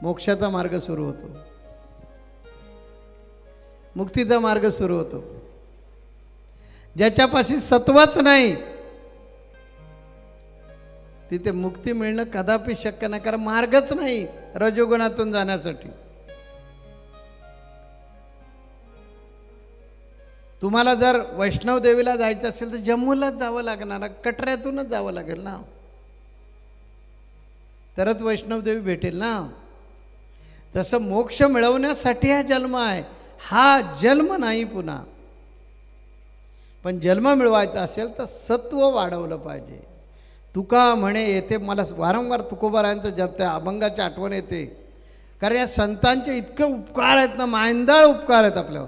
मोक्षाचा मार्ग सुरू होतो, मुक्तीचा मार्ग सुरू होतो. ज्याच्यापाशी सत्वच नाही तिथे मुक्ती मिळणं कदापि शक्य नाही, कारण मार्गच नाही रजोगुणातून जाण्यासाठी. तुम्हाला जर वैष्णव देवीला जायचं असेल तर जम्मूलाच जावं लागणार, कटऱ्यातूनच जावं लागेल ना, तरच वैष्णव देवी भेटेल ना. तसं मोक्ष मिळवण्यासाठी हा जन्म आहे, हा जन्म नाही पुन्हा. पण जन्म मिळवायचा असेल तर सत्व वाढवलं पाहिजे. तुका म्हणे येते, मला वारंवार तुकोबारायांचं जप त्या अभंगाची आठवण येते. कारण या संतांचे इतके उपकार आहेत ना, मायंदाळ उपकार आहेत आपल्यावर.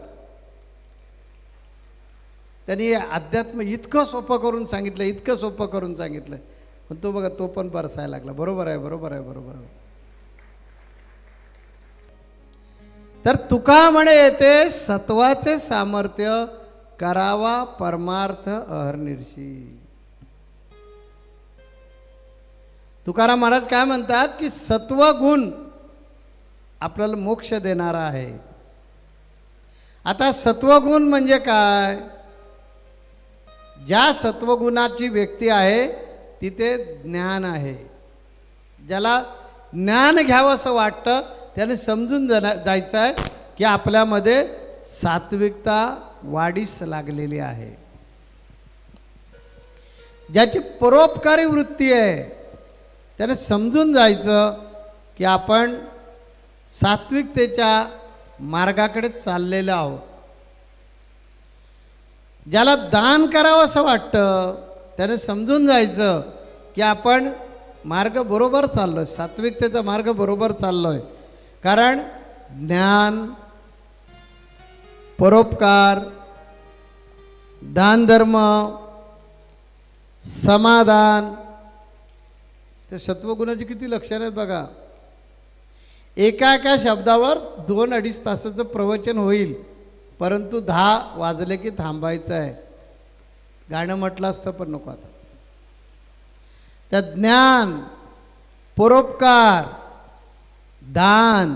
त्यांनी अध्यात्म इतकं सोपं करून सांगितलं, इतकं सोपं करून सांगितलं. पण तो बघा, तो पण बरसायला लागला. बरोबर आहे, बरोबर आहे, बरोबर आहे. तर तुका म्हणे येते सत्वाचे सामर्थ्य, करावा परमार्थ अहर्निशी. तुकाराम महाराज काय म्हणतात की सत्वगुण आपल्याला मोक्ष देणारा आहे. आता सत्वगुण म्हणजे काय? ज्या सत्वगुणाची व्यक्ती आहे तिथे ज्ञान आहे. ज्याला ज्ञान घ्यावं असं वाटतं त्याने समजून जायचं आहे की आपल्यामध्ये सात्विकता वाढीस लागलेली आहे. ज्याची परोपकारी वृत्ती आहे त्याने समजून जायचं की आपण सात्विकतेच्या मार्गाकडे चाललेलो आहोत. ज्याला दान करावं असं वाटतं त्याने समजून जायचं की आपण मार्ग बरोबर चाललोय, सात्विकतेचा मार्ग बरोबर चाललोय. कारण ज्ञान, परोपकार, दान धर्म, समाधान, ते सत्वगुणाची किती लक्षणं आहेत बघा. एका एका शब्दावर 2-2.5 तासाचं प्रवचन होईल, परंतु 10 वाजले की थांबायचं आहे. गाणं म्हटलं असतं पण नको आता. त्या ज्ञान, परोपकार, दान,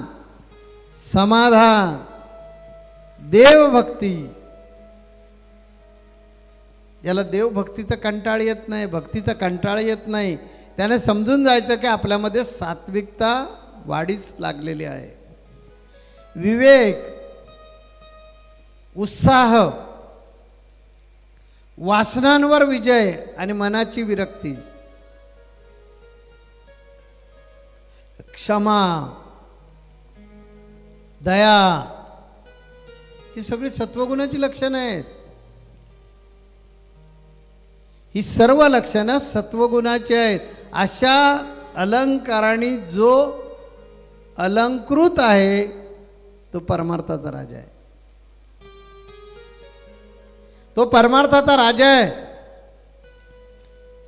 समाधान, देवभक्ती. याला देवभक्तीचा कंटाळ येत नाही, भक्तीचा कंटाळ येत नाही. त्याने समजून जायचं की आपल्यामध्ये सात्विकता वाढीस लागलेली आहे. विवेक, उत्साह, वासनांवर विजय आणि मनाची विरक्ती, क्षमा, दया, ही सगळी सत्वगुणाची लक्षणं आहेत. ही सर्व लक्षणं सत्वगुणाची आहेत. अशा अलंकाराने जो अलंकृत आहे तो परमार्थाचा राजा आहे. तो परमार्थाचा राजा आहे.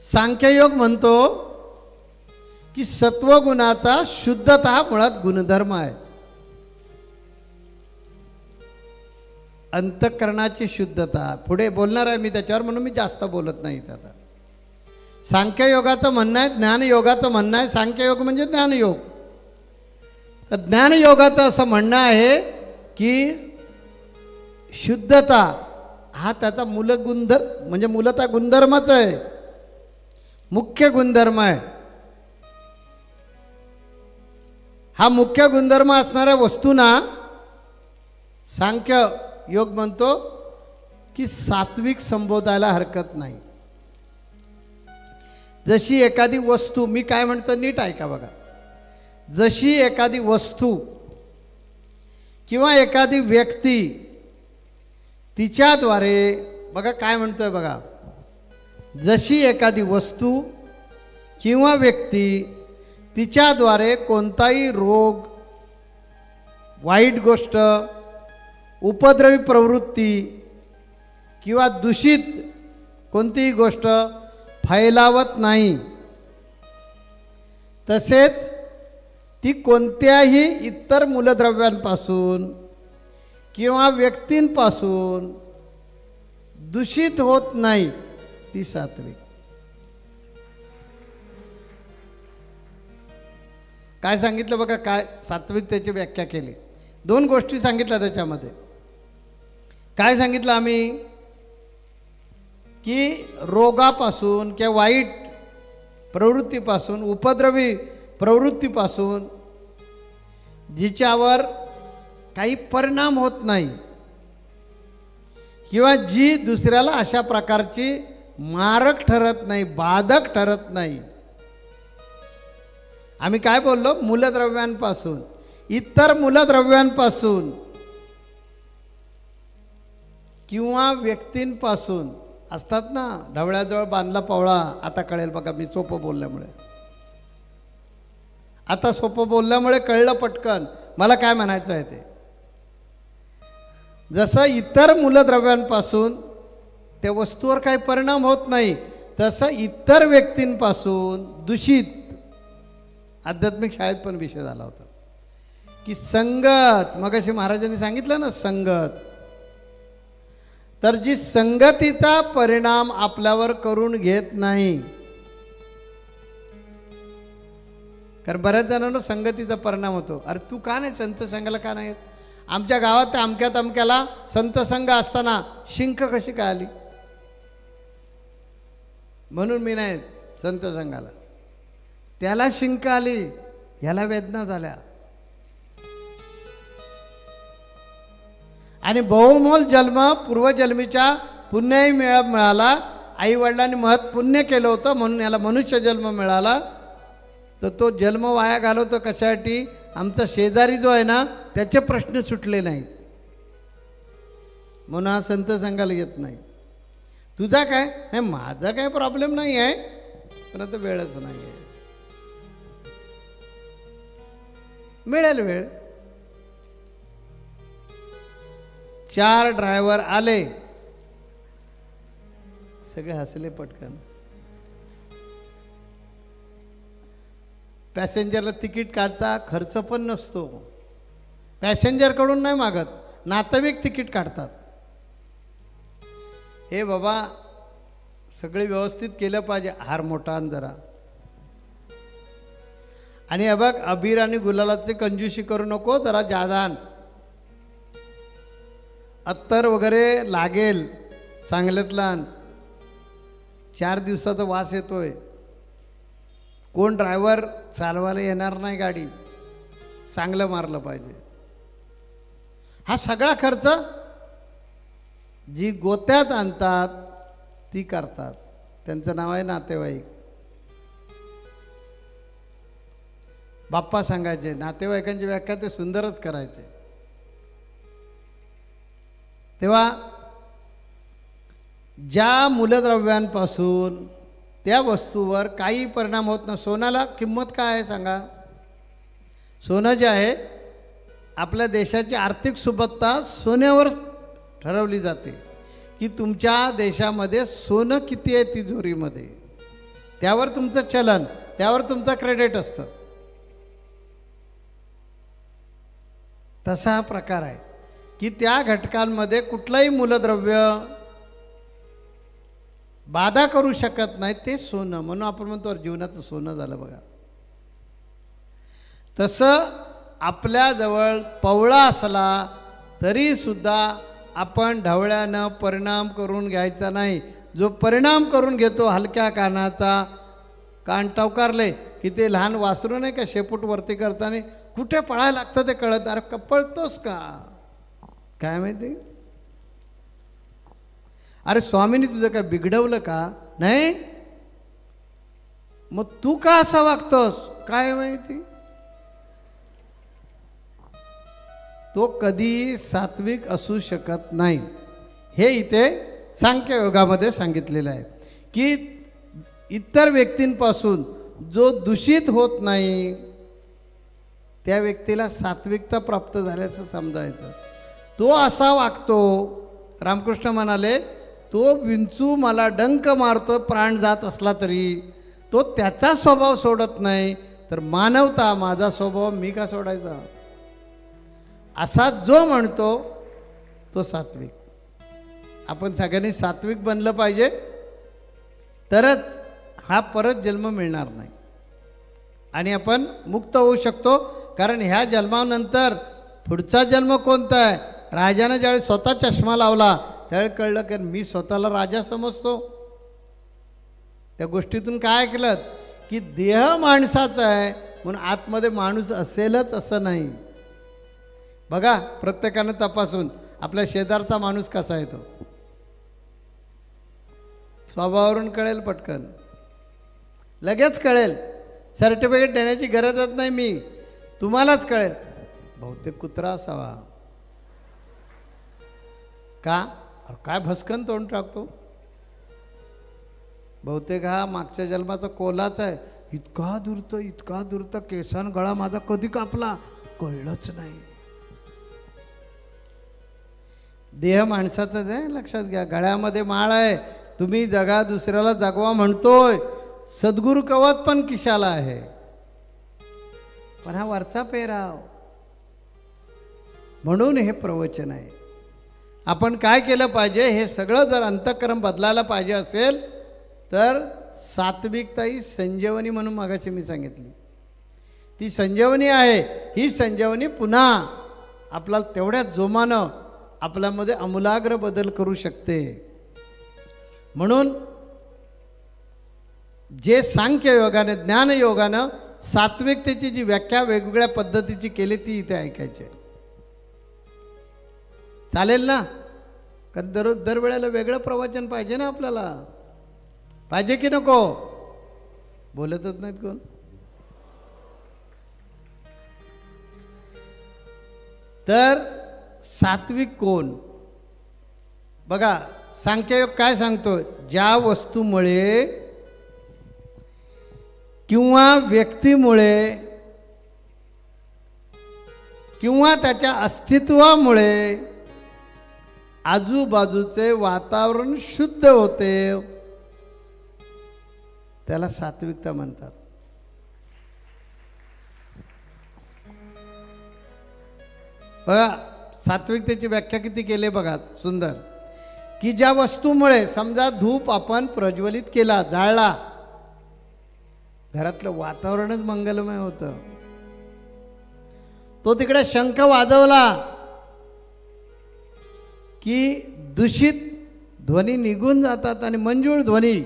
सांख्ययोग म्हणतो की सत्वगुणाचा शुद्धता हा मुळात गुणधर्म आहे. अंतःकरणाची शुद्धता पुढे बोलणार आहे मी त्याच्यावर, म्हणून मी जास्त बोलत नाही. आता सांख्ययोगाचं म्हणणं आहे, ज्ञानयोगाचं म्हणणं आहे. सांख्ययोग म्हणजे ज्ञानयोग. तर ज्ञानयोगाचं असं म्हणणं आहे की शुद्धता हा त्याचा म्हणजे मूलतः गुणधर्मच आहे, मुख्य गुणधर्म आहे. हा मुख्य गुणधर्म असणाऱ्या वस्तूंना सांख्य योग म्हणतो की सात्विक संबोधायला हरकत नाही. जशी एखादी वस्तू, मी काय म्हणतो नीट ऐका बघा. जशी एखादी वस्तू किंवा एखादी व्यक्ती तिच्याद्वारे, बघा काय म्हणतोय बघा, जशी एखादी वस्तू किंवा व्यक्ती तिच्याद्वारे कोणताही रोग, वाईट गोष्ट, उपद्रवी प्रवृत्ती किंवा दूषित कोणतीही गोष्ट फैलावत नाही, तसेच ती कोणत्याही इतर मूलद्रव्यांपासून किंवा व्यक्तींपासून दूषित होत नाही, ती सात्विक. काय सांगितलं बघा, काय सात्विकतेची व्याख्या केली. 2 गोष्टी सांगितल्या त्याच्यामध्ये. काय सांगितलं आम्ही की रोगापासून किंवा वाईट प्रवृत्तीपासून, उपद्रवी प्रवृत्तीपासून जिच्यावर काही परिणाम होत नाही किंवा जी दुसऱ्याला अशा प्रकारची मारक ठरत नाही, बाधक ठरत नाही. आम्ही काय बोललो, मूलद्रव्यांपासून, इतर मूलद्रव्यांपासून किंवा व्यक्तींपासून असतात ना. ढवळ्याजवळ बांधला पवळा. आता कळेल बघा, मी सोपं बोलल्यामुळे, आता सोपं बोलल्यामुळे कळलं पटकन मला काय म्हणायचं आहे ते. जसं इतर मूलद्रव्यांपासून त्या वस्तूवर काही परिणाम होत नाही, तसं इतर व्यक्तींपासून दूषित, आध्यात्मिक शाळेत पण विषय झाला होता की संगत, मगाशी महाराजांनी सांगितलं ना संगत, तर जी संगतीचा परिणाम आपल्यावर करून घेत नाही. कारण बऱ्याच जणांना संगतीचा परिणाम होतो. अरे तू का नाही संत संघाला का नाही? आमच्या गावात अमक्या तमक्याला संत संघ असताना शिंक कशी काय आली, म्हणून मी नाही संत संघाला. त्याला शिंक आली, ह्याला वेदना झाल्या. आणि बहुमोल जन्म पूर्वजन्मीच्या पुण्यही मिळाला. आई वडिलांनी पुण्य केलं होतं म्हणून याला मनुष्य जन्म मिळाला. तर तो जन्म वाया घालवतो कशासाठी? आमचा शेजारी जो आहे ना त्याचे प्रश्न सुटले नाहीत म्हणून हा संत संघाला येत नाही. तुझा काय? हे माझा काय प्रॉब्लेम नाही आहे, पण आता वेळच नाही आहे. मिळेल वेळ. 4 ड्रायव्हर आले, सगळे हसले पटकन. पॅसेंजरला तिकीट काढचा खर्च पण नसतो, पॅसेंजरकडून नाही मागत, नातेवाईक तिकीट काढतात. हे बाबा सगळे व्यवस्थित केलं पाहिजे, हार मोठा आण जरा. आणि हे बघ अबीर आणि गुलालाचे कंजूशी करू नको, जरा जादा आण. अत्तर वगैरे लागेल चांगल्यातला आण. 4 दिवसाचा वास येतोय. कोण ड्रायव्हर चालवायला येणार नाही गाडी, चांगलं मारलं पाहिजे. हा सगळा खर्च जी गोत्यात आणतात ती करतात, त्यांचं नाव आहे नातेवाईक. बाप्पा सांगायचे नातेवाईकांची व्याख्या ते सुंदरच करायचे. तेव्हा ज्या मूलद्रव्यांपासून त्या वस्तूवर काही परिणाम होत नाही. सोन्याला किंमत काय आहे सांगा? सोनं जे आहे, आपल्या देशाची आर्थिक सुबत्ता सोन्यावर ठरवली जाते की तुमच्या देशामध्ये सोनं किती आहे तिजोरीमध्ये, त्यावर तुमचं चलन, त्यावर तुमचं क्रेडिट असतं. तसा हा प्रकार आहे की त्या घटकांमध्ये कुठलंही मूलद्रव्य बाधा करू शकत नाही, ते सोनं. म्हणून आपण म्हणतो जीवनाचं सोनं झालं बघा. तसं आपल्याजवळ पवळा असला तरी सुद्धा आपण ढवळ्यानं परिणाम करून घ्यायचा नाही. जो परिणाम करून घेतो हलक्या कानाचा, कान टवकारले की ते लहान वासरू नाही का शेपूट वरती करताना कुठे पळायला लागतं ते कळत. अरे पळतोस का काय माहिती? अरे स्वामींनी तुझं काय बिघडवलं का? नाही. मग तू का असा वागतोस काय माहिती? तो कधी सात्विक असू शकत नाही. हे इथे सांख्य योगामध्ये सांगितलेलं आहे की इतर व्यक्तींपासून जो दूषित होत नाही त्या व्यक्तीला सात्विकता प्राप्त झाल्याचं समजायचं. तो असा वागतो, रामकृष्ण म्हणाले, तो विंचू मला डंक मारतो प्राण जात असला तरी तो त्याचा स्वभाव सोडत नाही, तर मानवता माझा स्वभाव मी का सोडायचा, असा जो म्हणतो तो सात्विक. आपण सगळ्यांनी सात्विक बनलं पाहिजे, तरच हा परत जन्म मिळणार नाही आणि आपण मुक्त होऊ शकतो. कारण ह्या जन्मानंतर पुढचा जन्म कोणता आहे. राजानं ज्यावेळी स्वतः चष्मा लावला त्यावेळी कळलं की मी स्वतःला राजा समजतो. त्या गोष्टीतून काय ऐकलं की देह माणसाचा आहे म्हणून आतमध्ये माणूस असेलच असं नाही. बघा प्रत्येकानं तपासून आपल्या शेजारचा माणूस कसा आहे तो स्वभावावरून कळेल, पटकन लगेच कळेल. सर्टिफिकेट देण्याची गरजच नाही, मी तुम्हालाच कळेल. बहुतेक कुत्रा असावा का, काय भस्कन तोंड टाकतो. बहुतेक हा मागच्या जन्माचा कोलाच आहे. इतका दूरत केसान गळा माझा कधी कापला कळलंच नाही. देह माणसाचाच आहे, लक्षात घ्या. गळ्यामध्ये माळ आहे. तुम्ही जगा दुसऱ्याला जगवा म्हणतोय, सद्गुरू कवत पण किशाला आहे, पण हा वरचा पेराव. म्हणून हे प्रवचन आहे. आपण काय केलं पाहिजे, हे सगळं जर अंतःकरण बदलायला पाहिजे असेल तर सात्विकता ही संजीवनी म्हणून मागाची मी सांगितली, ती संजीवनी आहे. ही संजीवनी पुन्हा आपला तेवढ्या जोमानं आपल्यामध्ये आमूलाग्र बदल करू शकते. म्हणून जे सांख्य योगाने ज्ञानयोगानं सात्विकतेची जी व्याख्या वेगवेगळ्या पद्धतीची केली ती इथे ऐकायची आहे. चालेल ना. कारण दरवेळेला वेगळं प्रवचन पाहिजे ना आपल्याला, पाहिजे की नको. बोलतच नाहीत कोण. तर सात्विक कोण बघा. सांख्ययोग काय सांगतो, ज्या वस्तूमुळे किंवा व्यक्तीमुळे किंवा त्याच्या अस्तित्वामुळे आजूबाजूचे वातावरण शुद्ध होते त्याला सात्विकता म्हणतात. बघा सात्विकतेची व्याख्या किती केली बघा, सुंदर. की ज्या वस्तूमुळे, समजा धूप आपण प्रज्वलित केला, जाळला, घरातलं वातावरणच मंगलमय होतं. तो तिकडे शंख वाजवला की दूषित ध्वनी निघून जातात आणि मंजूळ ध्वनी.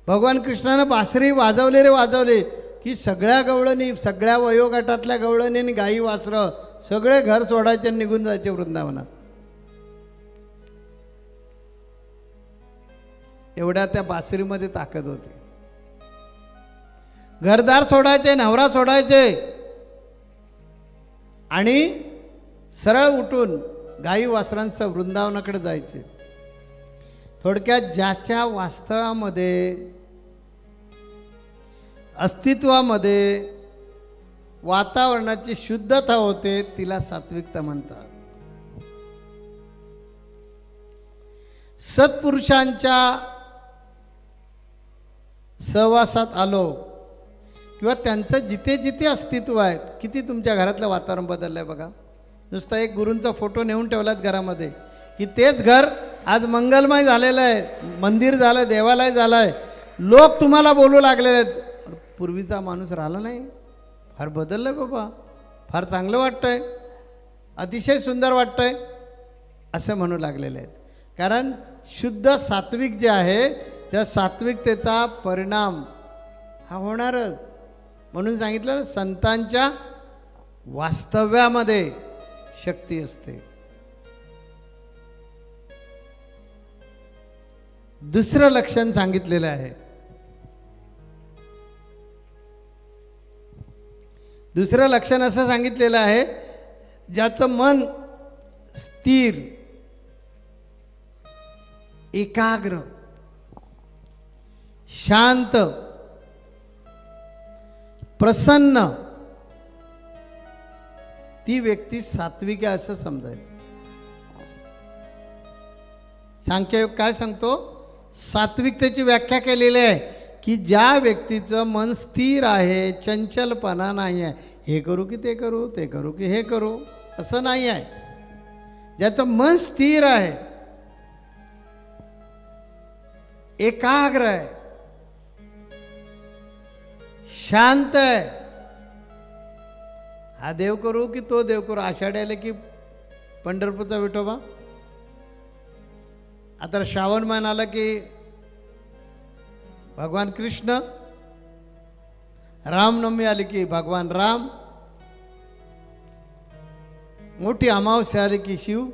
भगवान कृष्णानं बासरी वाजवले की सगळ्या गवळणी, सगळ्या वयोगटातल्या गवळणी आणि गाई वासरं सगळे घर सोडायचे आणि निघून जायचे वृंदावनात. एवढ्या त्या बासरीमध्ये ताकद होती. घरदार सोडायचे, नवरा सोडायचे आणि सरळ उठून गाई वासरांसह वृंदावनाकडे जायचे. थोडक्यात ज्याच्या वास्तवामध्ये, अस्तित्वामध्ये वातावरणाची शुद्धता होते तिला सात्विकता म्हणतात. सत्पुरुषांच्या सहवासात आलो किंवा त्यांचं जिथे जिथे अस्तित्व आहे, किती तुमच्या घरातलं वातावरण बदललं आहे बघा. नुसता एक गुरूंचा फोटो नेऊन ठेवलात घरामध्ये की तेच घर आज मंगलमय झालेलं आहे, मंदिर झालं, देवालय झालं आहे. लोक तुम्हाला बोलू लागलेले आहेत, पूर्वीचा माणूस राहिला नाही, फार बदललं आहे बाबा, फार चांगलं वाटतंय, अतिशय सुंदर वाटतंय, असं म्हणू लागलेले आहेत. कारण शुद्ध सात्विक जे आहे त्या सात्विकतेचा परिणाम हा होणारच. म्हणून सांगितलं संतांच्या वास्तव्यामध्ये शक्ती असते. दुसरं लक्षण सांगितलेलं आहे. दुसरं लक्षण असं सांगितलेलं आहे, ज्याचं मन स्थिर, एकाग्र, शांत, प्रसन्न, ती व्यक्ती सात्विक आहे असं समजायचं. सांख्ययोग काय सांगतो, सात्विकतेची व्याख्या केलेली आहे की ज्या व्यक्तीचं मन स्थिर आहे, चंचलपणा नाही आहे, हे करू की ते करू, ते करू की हे करू, असं नाही आहे. ज्याचं मन स्थिर आहे, एकाग्र आहे, शांत आहे, हा देव करू की तो देव करू. आषाढी आले की पंढरपूरचा विठोबा, आता श्रावण महिना आला की भगवान कृष्ण, रामनवमी आली की भगवान राम, मोठी अमावस्या आली की शिव.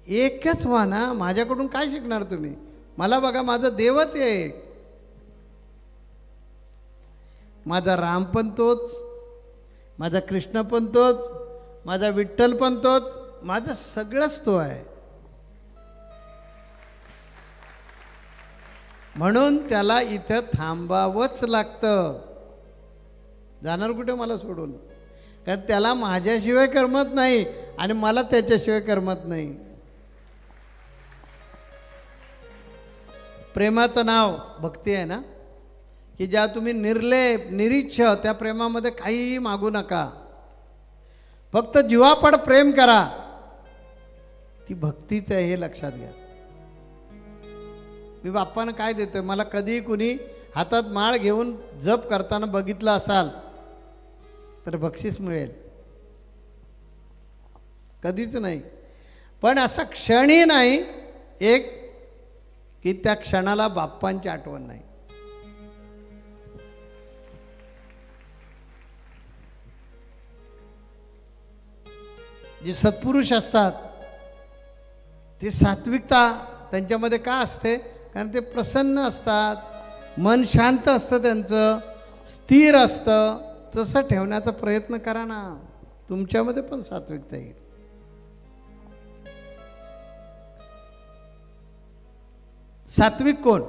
एकच व्हा ना, माझ्याकडून काय शिकणार तुम्ही? मला बघा, माझा देवच आहे. माझा राम पण तोच, माझा कृष्ण पण तोच, माझा विठ्ठल पण तोच, माझं सगळंच तो आहे. म्हणून त्याला इथं थांबावंच लागतं. जाणार कुठे मला सोडून? कारण त्याला माझ्याशिवाय करमत नाही आणि मला त्याच्याशिवाय करमत नाही. प्रेमाचं नाव भक्ती आहे ना, की ज्या तुम्ही निर्लेप निरीच्छ त्या प्रेमामध्ये काहीही मागू नका, फक्त जीवापड प्रेम करा, ती भक्तीच आहे हे लक्षात घ्या. मी बाप्पानं काय देतोय? मला कधी कुणी हातात माळ घेऊन जप करताना बघितलं असाल तर बक्षीस मिळेल, कधीच नाही. पण असा क्षणही नाही एक की त्या क्षणाला बाप्पांची आठवण नाही. जे सत्पुरुष असतात ते सात्विकता त्यांच्यामध्ये का असते? कारण ते प्रसन्न असतात, मन शांत असतं, त्यांचं स्थिर असतं. तसं ठेवण्याचा प्रयत्न करा ना, तुमच्यामध्ये पण सात्विकता येईल. सात्विक कोण?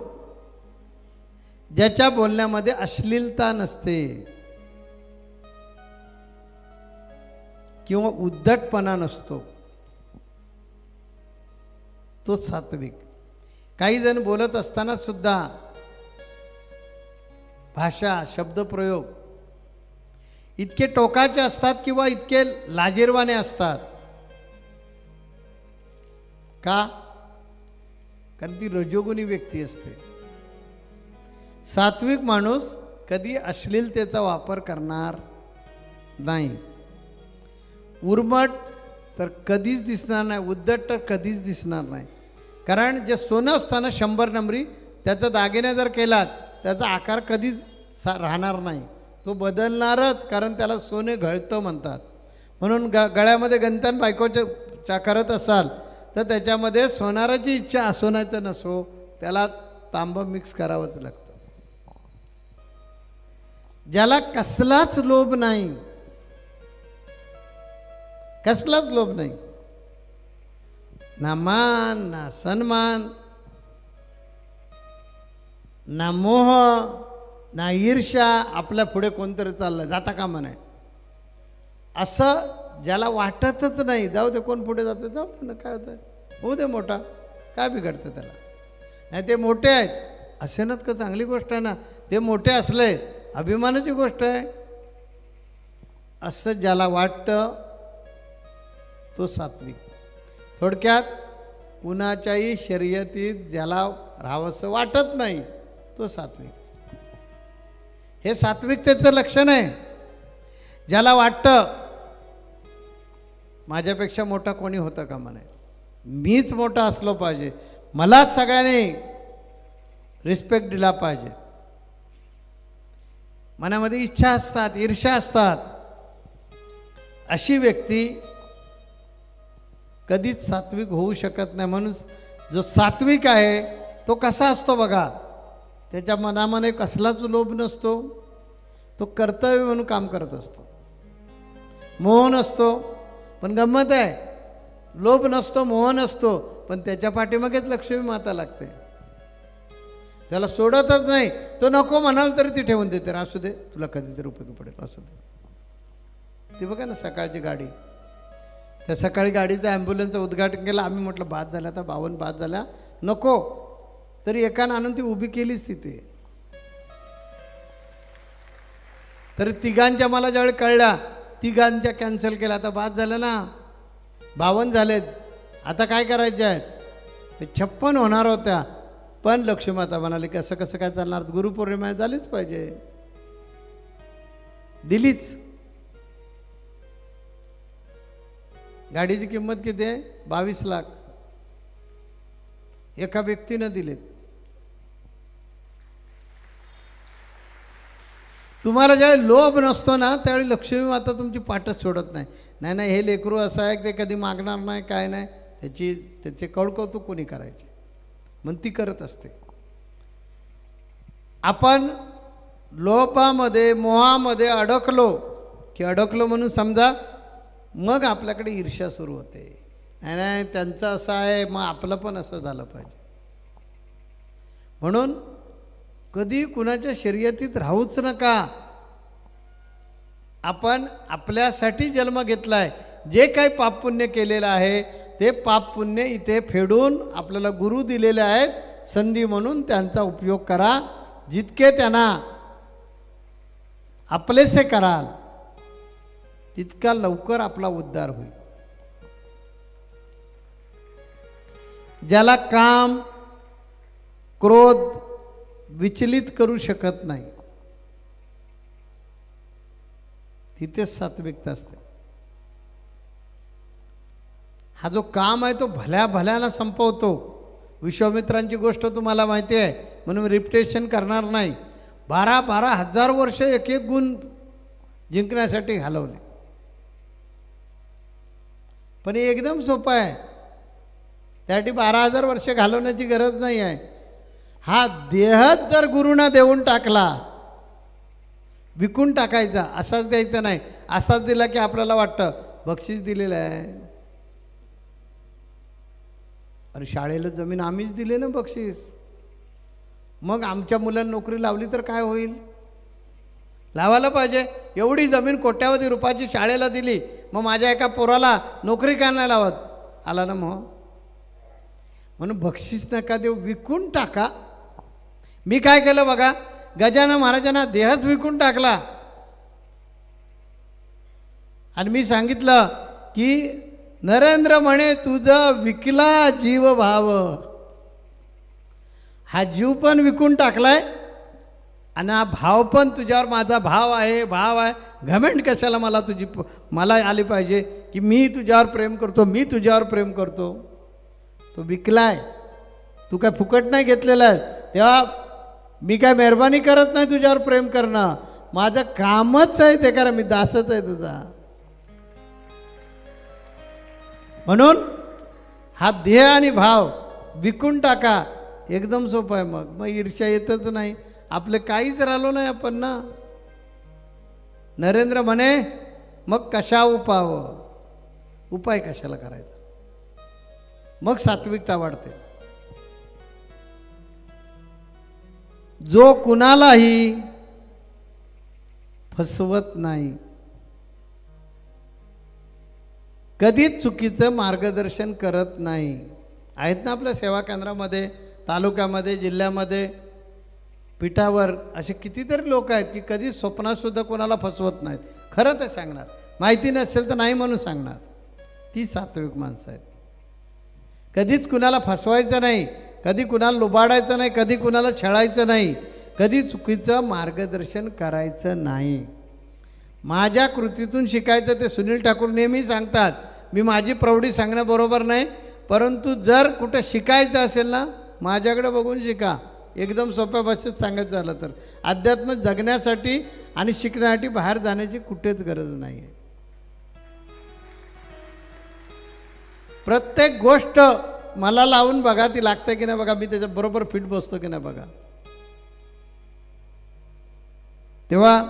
ज्याच्या बोलण्यामध्ये अश्लीलता नसते किंवा उद्धटपणा नसतो, तोच सात्विक. काही जण बोलत असताना सुद्धा भाषा शब्दप्रयोग इतके टोकाचे असतात किंवा इतके लाजिरवाणे असतात. का? कारण ती रजोगुणी व्यक्ती असते. सात्विक माणूस कधी अश्लीलतेचा वापर करणार नाही. उर्मट तर कधीच दिसणार नाही, उद्धट तर कधीच दिसणार नाही. कारण जे सोनं असतं ना 100 नंबरी, त्याचा दागिने जर केलात त्याचा आकार कधीच राहणार नाही, तो बदलणारच. कारण त्याला सोने घळतं म्हणतात. म्हणून गळ्यामध्ये गंतन बायकोच्या करत असाल तर त्याच्यामध्ये सोनाराची इच्छा असो नाही तर नसो, त्याला तांब मिक्स करावंच लागतं. ज्याला कसलाच लोभ नाही, कसलाच लोभ नाही, ना मान ना सन्मान ना मोह ना ईर्ष्या, आपल्या पुढे कोणतरी चाललं जाता कामा नये असं ज्याला वाटतच नाही. जाऊ दे, कोण पुढे जातं जाऊ दे ना, काय होतं, होऊ दे मोठा, काय बिघडतं त्याला. नाही ते मोठे आहेत असे ना, का चांगली गोष्ट आहे ना, ते मोठे असले अभिमानाची गोष्ट आहे, असं ज्याला वाटतं तो सात्विक. थोडक्यात कुणाच्याही शर्यतीत ज्याला राहावंसं वाटत नाही तो सात्विक. हे सात्विकतेचं लक्षण आहे. ज्याला वाटतं माझ्यापेक्षा मोठा कोणी होतं कामा नये, मीच मोठा असलो पाहिजे, मलाच सगळ्यांनी रिस्पेक्ट दिला पाहिजे, मनामध्ये इच्छा असतात, ईर्ष्या असतात, अशी व्यक्ती कधीच सात्विक होऊ शकत नाही. म्हणून जो सात्विक आहे तो कसा असतो बघा, त्याच्या मनामध्ये कसलाच लोभ नसतो, तो कर्तव्य म्हणून काम करत असतो. मोह नसतो, पण गंमत आहे, लोभ नसतो, मोह नसतो, पण त्याच्या पाठीमागेच लक्ष्मी माता लागते. त्याला सोडतच नाही, तो नको म्हणाल तरी ती ठेवून देते, असू दे तुला कधीतरी उपयोगी पडेल, असू दे. ती बघा ना सकाळची गाडी, त्या सकाळी गाडीचं ॲम्ब्युलन्सचं उद्घाटन केलं, आम्ही म्हटलं बाद झालं, आता 52 बाद झाला, नको, तरी एकानं आणून ती उभी केलीच तिथे. तरी तिघांच्या मला ज्यावेळी कळल्या, तिघांच्या कॅन्सल केल्या. आता बाद झालं ना, 52 झालेत, आता काय करायचे आहेत. 56 होणार होत्या, पण लक्ष्मीमाता म्हणाली कसं कसं काय चालणार, गुरुपौर्णिमा झालीच पाहिजे, दिलीच. गाडीची किंमत किती आहे? 22 लाख एका व्यक्तीनं दिलेत. तुम्हाला ज्यावेळी लोभ नसतो ना, त्यावेळी लक्ष्मी माता तुमची पाठच सोडत नाही. नाही नाही हे लेकरू असं आहे, ते कधी मागणार नाही, काय नाही, त्याचे कौतुक कोणी करायचे, म्हणून ती करत असते. आपण लोभामध्ये मोहामध्ये अडकलो की अडकलो म्हणून समजा, मग आपल्याकडे ईर्ष्या सुरू होते. नाही नाही त्यांचं असं आहे, मग आपलं पण असं झालं पाहिजे. म्हणून कधी कुणाच्या शर्यतीत राहूच नका. आपण आपल्यासाठी जन्म घेतलाय, जे काही पापपुण्य केलेलं आहे ते पापपुण्य इथे फेडून आपल्याला गुरु दिलेले आहेत संधी म्हणून, त्यांचा उपयोग करा. जितके त्यांना आपलेसे कराल तितका लवकर आपला उद्धार होईल. ज्याला काम क्रोध विचलित करू शकत नाही, तिथेच सात्विकता असते. हा जो काम आहे तो भल्या भल्यानं संपवतो. विश्वामित्रांची गोष्ट तुम्हाला माहिती आहे, म्हणून रिपिटेशन करणार नाही. 12-12 हजार वर्ष एक एक गुण जिंकण्यासाठी घालवले. पण हे एकदम सोपं आहे, त्यासाठी 12,000 वर्ष घालवण्याची गरज नाही आहे. हा देहच जर गुरुना देऊन टाकला, विकून टाकायचा, असाच द्यायचा नाही. असाच दिला की आपल्याला वाटतं बक्षीस दिलेलं आहे. अरे शाळेला जमीन आम्हीच दिले ना बक्षीस, मग आमच्या मुलांना नोकरी लावली तर काय होईल? लावायला पाहिजे. एवढी जमीन कोट्यावधी रुपयाची शाळेला दिली, मग माझ्या एका पोराला नोकरी का नाही लावत? आला ना मग. म्हणून बक्षीस नका देऊ, विकून टाका. मी काय केलं बघा, गजानन महाराजांना देहच विकून टाकला आणि मी सांगितलं की नरेंद्र म्हणे तुझं विकला जीव भाव. हा जीव पण विकून टाकलाय आणि हा भाव पण तुझ्यावर माझा भाव आहे, भाव आहे. घमंड कशाला मला आली पाहिजे की मी तुझ्यावर प्रेम करतो, मी तुझ्यावर प्रेम करतो. तो विकलाय, तू काय फुकट नाही घेतलेला आहे. तेव्हा मी काय मेहरबानी करत नाही तुझ्यावर प्रेम करणं, माझं कामच आहे ते करा, मी दासच आहे तुझा. म्हणून हा देह आणि भाव विकून टाका, एकदम सोपं आहे. मग ईर्ष्या येतच नाही, आपलं काहीच राहिलो नाही आपण ना. नरेंद्र म्हणे मग कशा उपाय कशाला करायचा, मग सात्विकता वाढते. जो कुणालाही फसवत नाही, कधीच चुकीचं मार्गदर्शन करत नाही. आहेत ना आपल्या सेवा केंद्रामध्ये, तालुक्यामध्ये, जिल्ह्यामध्ये, पीठावर असे कितीतरी लोक आहेत की कधी स्वप्नातसुद्धा कोणाला फसवत नाहीत. खरं ते सांगणार, माहिती नसेल तर नाही म्हणून सांगणार. ती सात्विक माणसं आहेत. कधीच कुणाला फसवायचं नाही, कधी कुणाला लुबाडायचं नाही, कधी कुणाला छळायचं नाही, कधी चुकीचं मार्गदर्शन करायचं नाही. माझ्या कृतीतून शिकायचं ते सुनील ठाकूर नेहमी सांगतात. मी माझी प्रौढी सांगणं बरोबर नाही, परंतु जर कुठं शिकायचं असेल ना, माझ्याकडे बघून शिका. एकदम सोप्या भाषेत सांगायचं झालं तर अध्यात्म जगण्यासाठी आणि शिकण्यासाठी बाहेर जाण्याची कुठेच गरज नाही आहे. प्रत्येक गोष्ट मला लावून बघा, ती लागते की नाही बघा, मी त्याच्याबरोबर फिट बसतो की नाही बघा. तेव्हा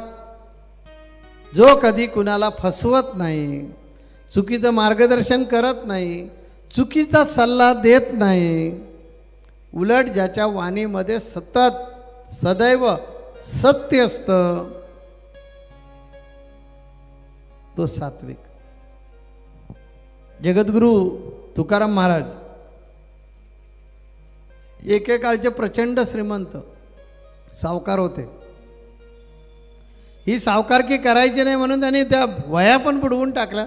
जो कधी कुणाला फसवत नाही, चुकीचं मार्गदर्शन करत नाही, चुकीचा सल्ला देत नाही, उलट ज्याच्या वाणीमध्ये सतत सदैव सत्य असतं, तो सात्विक. जगद्गुरु तुकाराम महाराज एकेकाळचे प्रचंड श्रीमंत सावकार होते. ही सावकारकी करायची नाही म्हणून त्यांनी त्या वह्या पण बुडवून टाकल्या.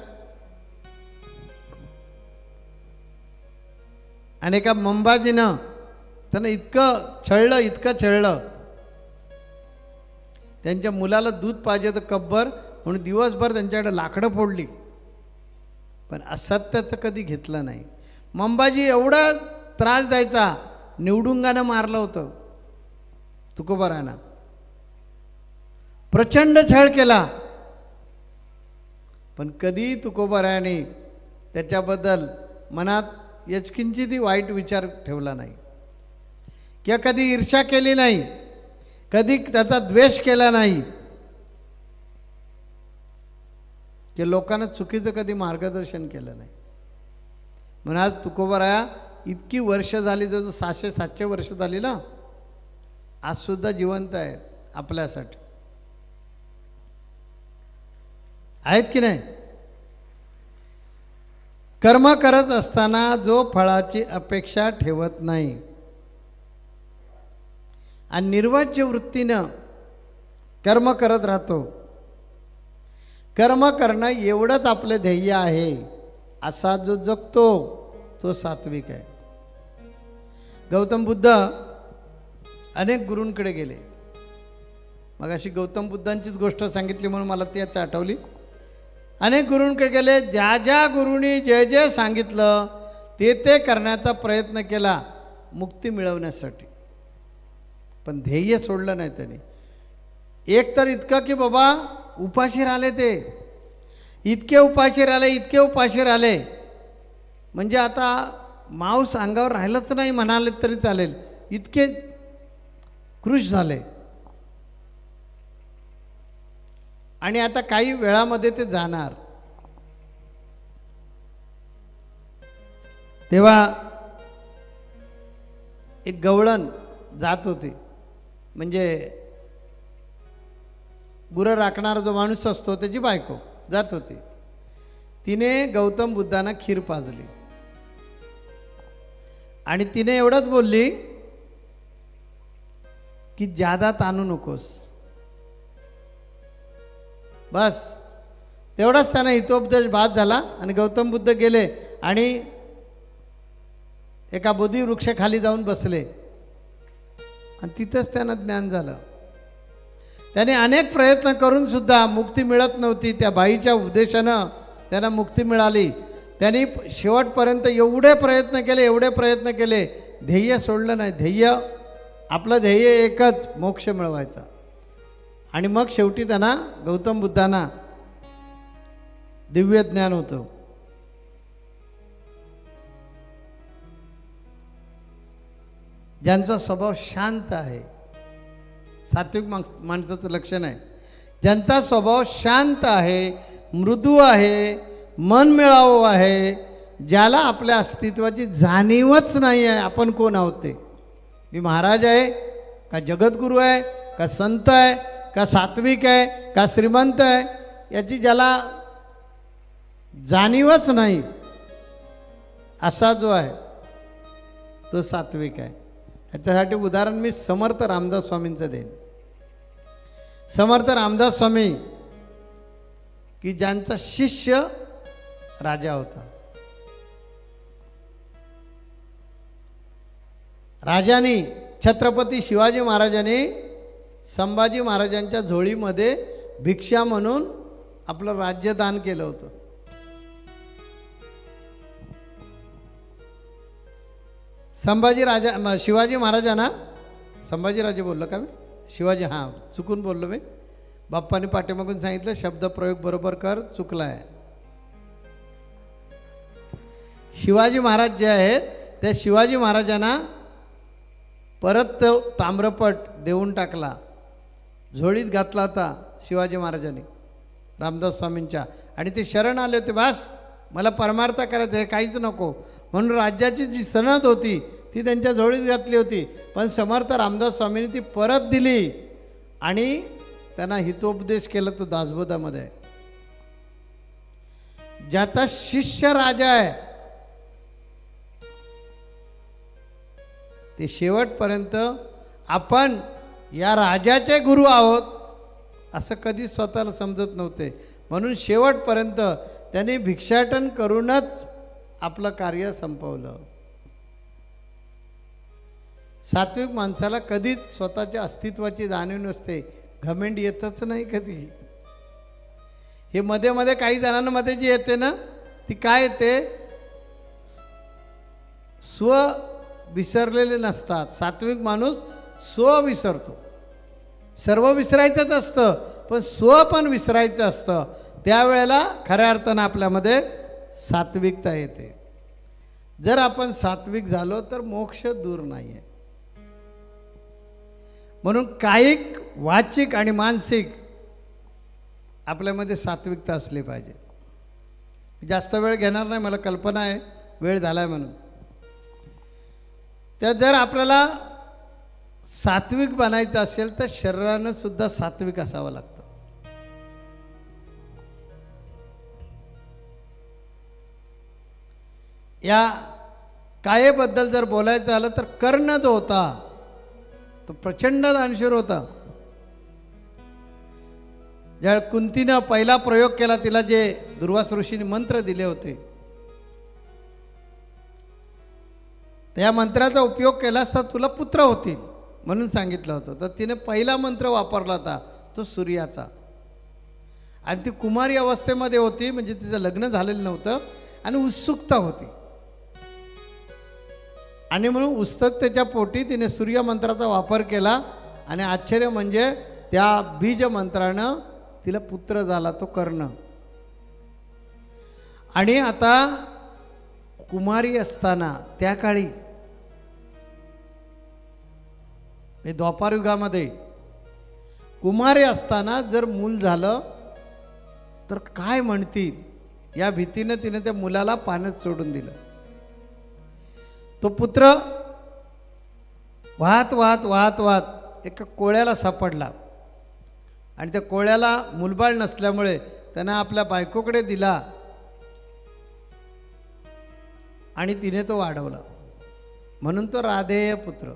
आणि एका मंबाजीनं त्यांना इतकं छळलं, त्यांच्या मुलाला दूध पाहिजे होतं कब्बर म्हणून दिवसभर त्यांच्याकडे लाकडं फोडली, पण असत्याचं कधी घेतलं नाही. मंबाजी एवढा त्रास द्यायचा, निवडुंगानं मारलं होतं तुकोबारायांना, प्रचंड छळ केला, पण कधी तुकोबारायांनी त्याच्याबद्दल मनात यचकिंचितही वाईट विचार ठेवला नाही किंवा कधी ईर्ष्या केली नाही, कधी त्याचा द्वेष केला नाही, की लोकांना चुकीचं कधी मार्गदर्शन केलं नाही. म्हणून आज तुकोबाराया इतकी वर्ष झाली, जवळ 600-700 वर्ष झाली ना, आज सुद्धा जिवंत आहेत आपल्यासाठी, आहेत की नाही. कर्म करत असताना जो फळाची अपेक्षा ठेवत नाही आणि निर्वाज्य वृत्तीनं कर्म करत राहतो, कर्म करणं एवढंच आपलं ध्येय आहे, असा जो जगतो तो सात्विक आहे. गौतम बुद्ध अनेक गुरूंकडे गेले. मग अशी गौतम बुद्धांचीच गोष्ट सांगितली म्हणून मला त्याच आठवली. अनेक गुरूंकडे गेले, ज्या ज्या गुरूंनी जे जे सांगितलं ते करण्याचा प्रयत्न केला मुक्ती मिळवण्यासाठी, पण ध्येय सोडलं नाही त्यांनी. एक तर इतकं की बाबा उपाशी राहिले, ते इतके उपाशी राहिले म्हणजे आता मांस अंगावर राहिलंच नाही म्हणाले तरी चालेल, इतके कृश झाले. आणि आता काही वेळामध्ये ते जाणार. तेव्हा एक गवळण जात होती, म्हणजे गुरं राखणारा जो माणूस असतो त्याची बायको जात होती. तिने गौतम बुद्धांना खीर पाजली आणि तिने एवढंच बोलली की जादा ताणू नकोस, बस तेवढाच त्यांना हितोपदेश बाद झाला. आणि गौतम बुद्ध गेले आणि एका बोधी वृक्षाखाली जाऊन बसले आणि तिथंच त्यांना ज्ञान झालं. त्याने अनेक प्रयत्न करून सुद्धा मुक्ती मिळत नव्हती. त्या बाईच्या उपदेशानं त्यांना मुक्ती मिळाली. त्यांनी शेवटपर्यंत एवढे प्रयत्न केले, ध्येय सोडलं नाही. आपलं ध्येय एकच, मोक्ष मिळवायचा. आणि मग शेवटी त्यांना गौतम बुद्धांना दिव्य ज्ञान होतं. ज्यांचा स्वभाव शांत आहे, सात्विक माणसाचं लक्षण आहे, ज्यांचा स्वभाव शांत आहे, मृदू आहे, मन मिळावं आहे, ज्याला आपल्या अस्तित्वाची जाणीवच नाही आहे आपण कोण आहोत ते. मी महाराज आहे का जगद्गुरू आहे का संत आहे का सात्विक आहे का श्रीमंत आहे, याची ज्याला जाणीवच नाही, असा जो आहे तो सात्विक आहे. याच्यासाठी उदाहरण मी समर्थ रामदास स्वामींचं देईन. समर्थ रामदास स्वामी की ज्यांचा शिष्य राजा होता. राजाने, छत्रपती शिवाजी महाराजांनी संभाजी महाराजांच्या झोळीमध्ये भिक्षा म्हणून आपलं राज्य दान केलं होतं. शिवाजी महाराजांना, संभाजीराजे बोललो का मी, शिवाजी, हां चुकून बोललो मी. बाप्पाने पाठीमागून सांगितलं शब्दप्रयोग बरोबर कर, चुकला आहे. शिवाजी महाराज जे आहेत त्या शिवाजी महाराजांना परत तो ताम्रपट देऊन टाकला, झोळीत घातला होता शिवाजी महाराजांनी रामदास स्वामींच्या. आणि ते शरण आले होते, बस मला परमार्थ करायचं आहे, काहीच नको म्हणून राज्याची जी सनद होती ती त्यांच्या झोळीत घातली होती. पण समर्थ रामदास स्वामींनी ती परत दिली आणि त्यांना हितोपदेश केला. तो दासबोधामध्ये. ज्याचा शिष्य राजा आहे ते शेवटपर्यंत आपण या राजाचे गुरु आहोत असं कधी स्वतःला समजत नव्हते. म्हणून शेवटपर्यंत त्यांनी भिक्षाटन करूनच आपलं कार्य संपवलं. सात्विक माणसाला कधीच स्वतःच्या अस्तित्वाची जाणीव नसते, घमेंड येतच नाही कधी. हे मध्ये मध्ये काही जणांमध्ये जी येते ना ती काय येते, स्व विसरलेले नसतात. सात्विक माणूस स्व विसरतो. सर्व विसरायचंच असतं पण स्व पण विसरायचं असतं. त्यावेळेला खऱ्या अर्थानं आपल्यामध्ये सात्विकता येते. जर आपण सात्विक झालो तर मोक्ष दूर नाही आहे. म्हणून कायिक, वाचिक आणि मानसिक आपल्यामध्ये सात्विकता असली पाहिजे. जास्त वेळ घेणार नाही, मला कल्पना आहे वेळ झाला आहे म्हणून. त्या जर आपल्याला सात्विक बनायचं असेल तर शरीरानं सुद्धा सात्विक असावं लागतं. या कायेबद्दल जर बोलायचं झालं तर कर्ण जो होता तो प्रचंड दानशूर होता. ज्या कुंतीनं पहिला प्रयोग केला, तिला जे दुर्वास ऋषीने मंत्र दिले होते त्या मंत्राचा उपयोग केला असता तुला पुत्र होतील म्हणून सांगितलं होतं. तर तिने पहिला मंत्र वापरला होता तो सूर्याचा. आणि ती कुमारी अवस्थेमध्ये होती, म्हणजे तिचं लग्न झालेलं नव्हतं आणि उत्सुकता होती. आणि म्हणून उत्सुकतेच्या पोटी तिने सूर्यमंत्राचा वापर केला. आणि आश्चर्य म्हणजे त्या बीज मंत्रानं तिला पुत्र झाला, तो कर्ण. आणि आता कुमारी असताना त्या काळी द्वापारयुगामध्ये कुमारी असताना जर मूल झालं तर काय म्हणतील या भीतीनं तिने त्या मुलाला पाण्यात सोडून दिलं. तो पुत्र वाहत वाहत वाहत वाहत एका कोळ्याला सापडला. आणि त्या कोळ्याला मुलबाळ नसल्यामुळे त्यानं आपल्या बायकोकडे दिला आणि तिने तो वाढवला. म्हणून तो राधेय पुत्र.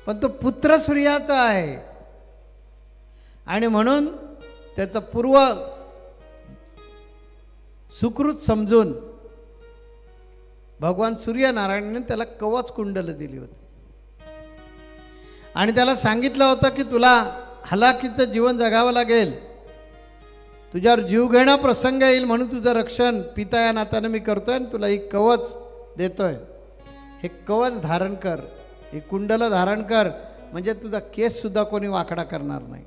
पण तो पुत्र सूर्याचा आहे आणि म्हणून त्याचा पूर्व सुकृत समजून भगवान सूर्यनारायणाने त्याला कवच कुंडलं दिली होती. आणि त्याला सांगितलं होतं की तुला हलाखीचं जीवन जगावं लागेल, तुझ्यावर जीवघेणा प्रसंग येईल, म्हणून तुझं रक्षण पिता या नात्यानं मी करतोय आणि तुला एक कवच देतोय. हे कवच धारण कर, हे कुंडलं धारण कर, म्हणजे तुझा केस सुद्धा कोणी वाकडा करणार नाही.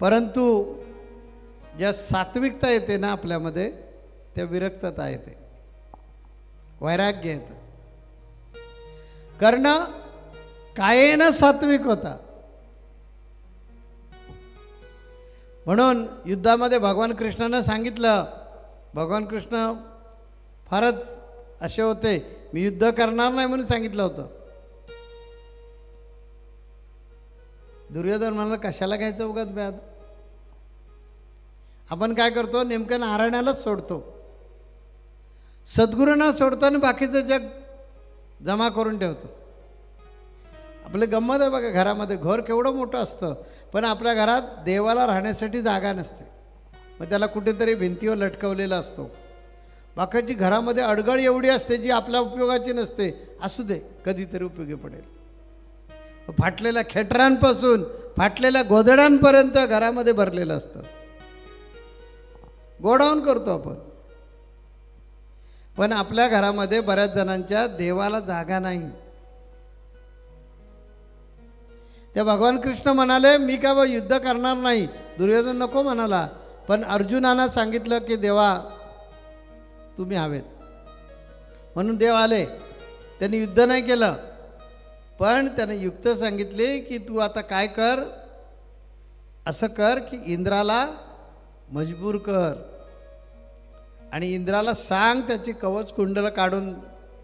परंतु ज्या सात्विकता येते ना आपल्यामध्ये त्या विरक्तता येते, वैराग्य येतं. कर्ण कायेनं सात्विक होता. म्हणून युद्धामध्ये भगवान कृष्णानं सांगितलं, भगवान कृष्ण फारच असे होते, मी युद्ध करणार नाही म्हणून सांगितलं होतं. दुर्योधन म्हणाला कशाला घ्यायचं उगाच ब्याद. आपण काय करतो, नेमकं नारायणालाच सोडतो, सद्गुरूंना सोडतो आणि बाकीचं जग जमा करून ठेवतो. आपले गंमत आहे बघा, घरामध्ये घर केवढं मोठं असतं पण आपल्या घरात देवाला राहण्यासाठी जागा नसते. मग त्याला कुठेतरी भिंतीवर लटकवलेला असतो. बाकीची घरामध्ये अडगळ एवढी असते जी आपल्या उपयोगाची नसते, असू दे कधीतरी उपयोगी पडेल. फाटलेल्या खेटरांपासून फाटलेल्या गोधड्यांपर्यंत घरामध्ये भरलेलं असतं. गोडाऊन करतो आपण. पण आपल्या घरामध्ये बऱ्याच जणांच्या देवाला जागा नाही. ते भगवान कृष्ण म्हणाले मी काय बा युद्ध करणार नाही. दुर्योधन नको म्हणाला, पण अर्जुनानं सांगितलं की देवा तुम्ही हवेत, म्हणून देव आले. त्यांनी युद्ध नाही केलं, पण त्याने युक्त सांगितले की तू आता काय कर, असं कर की इंद्राला मजबूर कर आणि इंद्राला सांग त्याची कवच कुंडलं काढून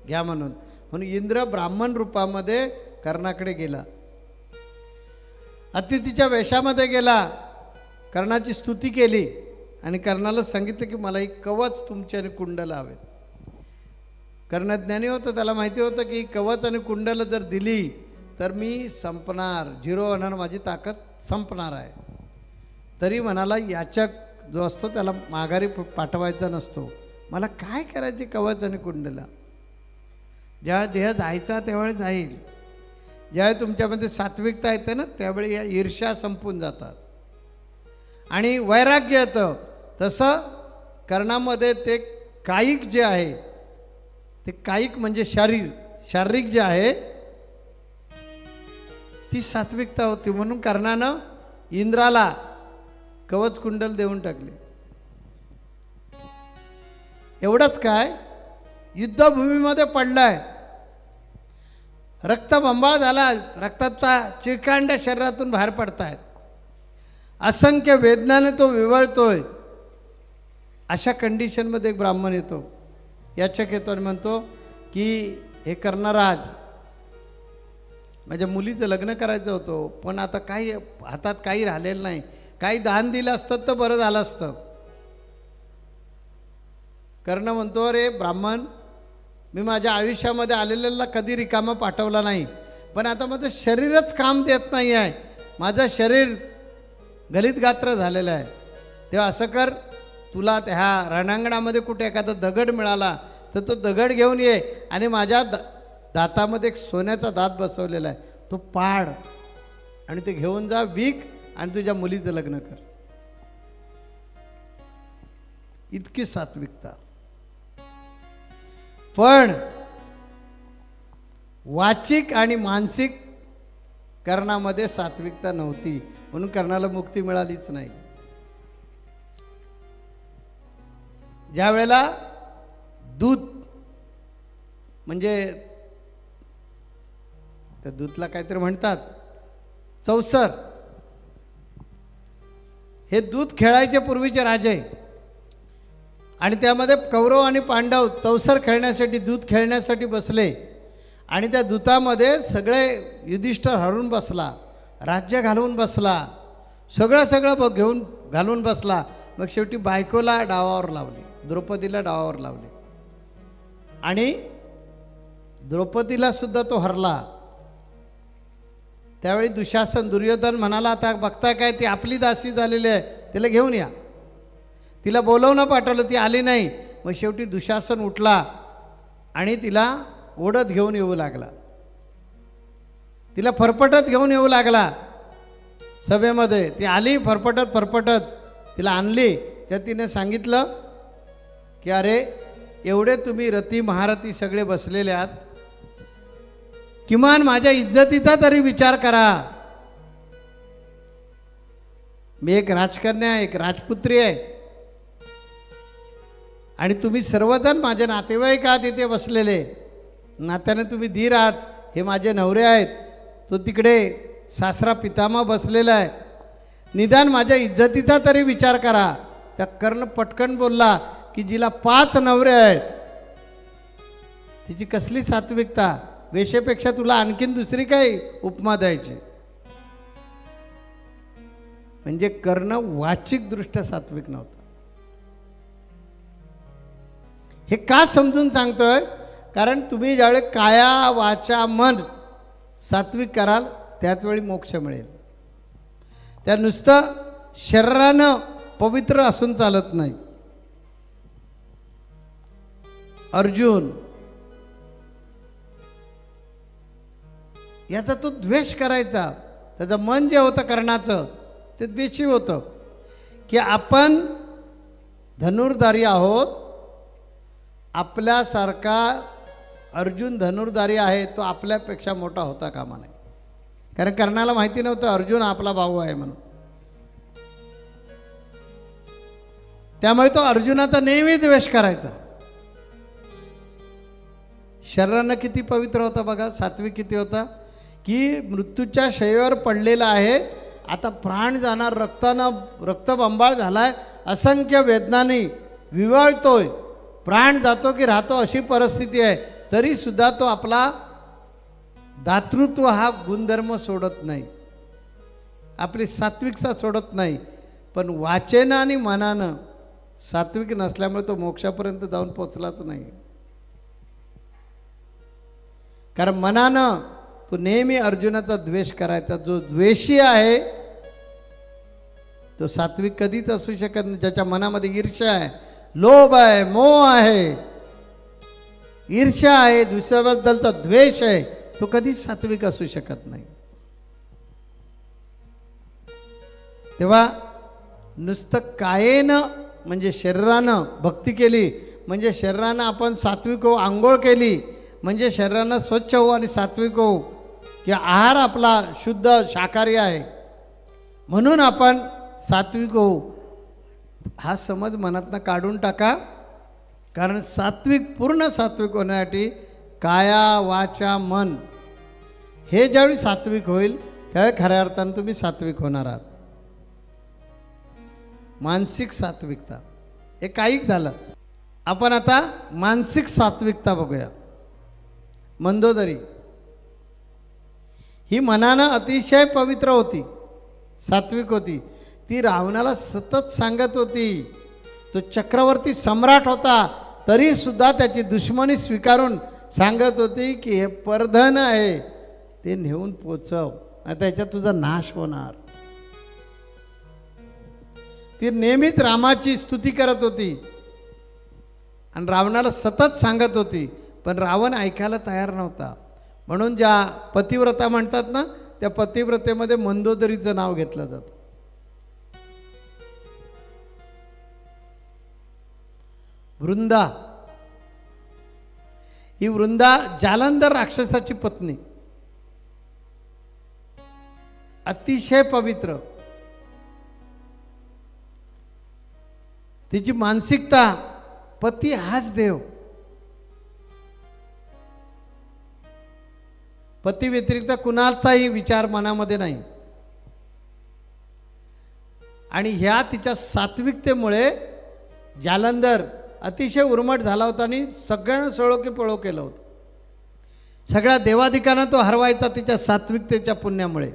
घ्या म्हणून. म्हणून इंद्र ब्राह्मण रूपामध्ये कर्णाकडे गेला, अतिथीच्या वेशामध्ये गेला, कर्णाची स्तुती केली आणि कर्णाला सांगितलं की मला एक कवच तुमच्याने कुंडलं हवेत. कर्ण ज्ञानी होतं, त्याला माहिती होतं की कवच आणि कुंडलं जर दिली तर मी संपणार, झिरो होणार, माझी ताकद संपणार आहे. तरी म्हणाला याच्या जो असतो त्याला माघारी पाठवायचा नसतो. मला काय करायचे कवच आणि कुंडला? ज्यावेळी देह जायचा त्यावेळी जाईल. ज्यावेळी तुमच्यामध्ये सात्विकता येते ना त्यावेळी या ईर्ष्या संपून जातात आणि वैराग्य येतं. तसं कर्णामध्ये ते कायिक जे आहे, ते कायिक म्हणजे शारीरिक जे आहे ती सात्विकता होती. म्हणून कर्णानं इंद्राला कवच कुंडल देऊन टाकले. एवढंच काय, युद्धभूमीमध्ये पडलाय, रक्तबंबाळ झाला, रक्ताचा चिळकांड्या शरीरातून बाहेर पडतायत, असंख्य वेदनाने तो विवळतोय. अशा कंडिशनमध्ये एक ब्राह्मण येतो, याचक येतो आणि म्हणतो की हे कर्णराज, माझ्या मुलीचं लग्न करायचं होतं, पण आता काही हातात काही राहिलेलं नाही, काही दान दिलं असतं तर बरं झालं असतं. कर्ण म्हणतो, अरे ब्राह्मण, मी माझ्या आयुष्यामध्ये आलेल्याला कधी रिकामा पाठवला नाही, पण आता माझं शरीरच काम देत नाही आहे, माझं शरीर गलित गात्र झालेलं आहे. तेव्हा असं कर, तुला ह्या रणांगणामध्ये कुठे एखादा दगड मिळाला तर तो दगड घेऊन ये आणि माझ्या दातामध्ये एक सोन्याचा दात बसवलेला आहे, तो पाड आणि ते घेऊन जा, विक आणि तुझ्या मुलीचं लग्न कर. इतकी सात्विकता. पण वाचिक आणि मानसिक कर्णामध्ये सात्विकता नव्हती, म्हणून कर्णाला मुक्ती मिळालीच नाही. ज्या वेळेला दूत म्हणजे त्या दूतला काहीतरी म्हणतात चौसर, हे दूत खेळायचे पूर्वीचे राजे, आणि त्यामध्ये कौरव आणि पांडव चौसर खेळण्यासाठी, दूत खेळण्यासाठी बसले, आणि त्या दूतामध्ये सगळे युधिष्ठिर हरून बसला, राज्य घालवून बसला, सगळं घेऊन घालून बसला. मग शेवटी बायकोला डावावर लावली, द्रौपदीला डावावर लावली, आणि द्रौपदीला सुद्धा तो हरला. त्यावेळी दुशासन दुर्योधन म्हणाला, आता बघता काय, ती आपली दासी झालेली आहे, तिला घेऊन या. तिला बोलवणं पाठवलं, ती आली नाही. मग शेवटी दुशासन उठला आणि तिला ओढत घेऊन येऊ लागला, तिला फरफटत घेऊन येऊ लागला सभेमध्ये. ती आली फरफटत तिला आणली. त्या तिने सांगितलं की अरे एवढे तुम्ही रती महारथी सगळे बसलेले आहात, किमान माझ्या इज्जतीचा तरी विचार करा. मी एक राजकन्या, एक राजपुत्री आहे, आणि तुम्ही सर्वजण माझे नातेवाईक आहात इथे बसलेले, नात्याने तुम्ही धीर आहात, हे माझे नवरे आहेत, तो तिकडे सासरा पितामह बसलेला आहे, निदान माझ्या इज्जतीचा तरी विचार करा. त्या कर्ण पटकन बोलला की जिला 5 नवरे आहेत, तिची कसली सात्विकता, वेशेपेक्षा तुला आणखीन दुसरी काही उपमा द्यायची. म्हणजे कर्ण वाचिक दृष्ट्या सात्विक नव्हता. हे का समजून सांगतोय, कारण तुम्ही ज्यावेळी काया वाचा मन सात्विक कराल त्याच वेळी मोक्ष मिळेल. त्या नुसतं शरीरानं पवित्र असून चालत नाही. अर्जुन याचा तो द्वेष करायचा, त्याचं मन जे होतं कर्णाचं ते द्वेषी होतं की आपण धनुर्धारी आहोत, आपल्यासारखा अर्जुन धनुर्धारी आहे, तो आपल्यापेक्षा मोठा होता कामा नये. कारण कर्णाला माहिती नव्हतं अर्जुन आपला भाऊ आहे म्हणून. त्यामुळे तो अर्जुनाचा नेहमी द्वेष करायचा. शरीरानं किती पवित्र होता बघा, सात्विक किती होता, की मृत्यूच्या शय्येवर पडलेला आहे, आता प्राण जाणार, रक्तबंबाळ झालाय, असंख्य वेदनांनी विवळतोय, प्राण जातो की राहतो अशी परिस्थिती आहे, तरी सुद्धा तो आपला दातृत्व हा गुणधर्म सोडत नाही, आपली सात्विकता सोडत नाही. पण वाचेनं आणि मनानं सात्विक नसल्यामुळे तो मोक्षापर्यंत जाऊन पोचलाच नाही. कारण मनानं तो नेहमी अर्जुनाचा द्वेष करायचा. जो द्वेषी आहे तो सात्विक कधीच असू शकत नाही. ज्याच्या मनामध्ये ईर्ष्या आहे, लोभ आहे, मोह आहे, ईर्ष्या आहे, दुसऱ्याबद्दलचा द्वेष आहे, तो कधीच सात्विक असू शकत नाही. तेव्हा नुसतं कायेनं म्हणजे शरीरानं भक्ती केली म्हणजे शरीरानं आपण सात्विक हो, आंघोळ केली म्हणजे शरीरानं स्वच्छ हो आणि सात्विक हो, की आहार आपला शुद्ध शाकाहारी आहे म्हणून आपण सात्विक हो, हा समज मनातनं काढून टाका. कारण सात्विक पूर्ण सात्विक होण्यासाठी काया वाचा मन हे ज्यावेळी सात्विक होईल त्यावेळी खऱ्या अर्थानं तुम्ही सात्विक होणार आहात. मानसिक सात्विकता हे काहीच झालं. आपण आता मानसिक सात्विकता बघूया. मंदोदरी ही मनानं अतिशय पवित्र होती, सात्विक होती. ती रावणाला सतत सांगत होती, तो चक्रवर्ती सम्राट होता तरी सुद्धा त्याची दुश्मनी स्वीकारून सांगत होती की हे परधन आहे ते नेऊन पोचव, आता याच्यात तुझा नाश होणार. ती नेहमीच रामाची स्तुती करत होती आणि रावणाला सतत सांगत होती, पण रावण ऐकायला तयार नव्हता. म्हणून ज्या पतिव्रता म्हणतात ना, त्या पतिव्रतेमध्ये मंदोदरीचं नाव घेतलं जातं. वृंदा ही वृंदा जालंधर राक्षसाची पत्नी, अतिशय पवित्र. तिची मानसिकता पती हाच देव, पती व्यतिरिक्त कुणाचाही विचार मनामध्ये नाही. आणि ह्या तिच्या सात्विकतेमुळे जालंधर अतिशय उर्मट झाला होता आणि सगळ्यांना सळो की पळो केलं होतं. सगळ्या देवादिकांना तो हरवायचा तिच्या सात्विकतेच्या पुण्यामुळे.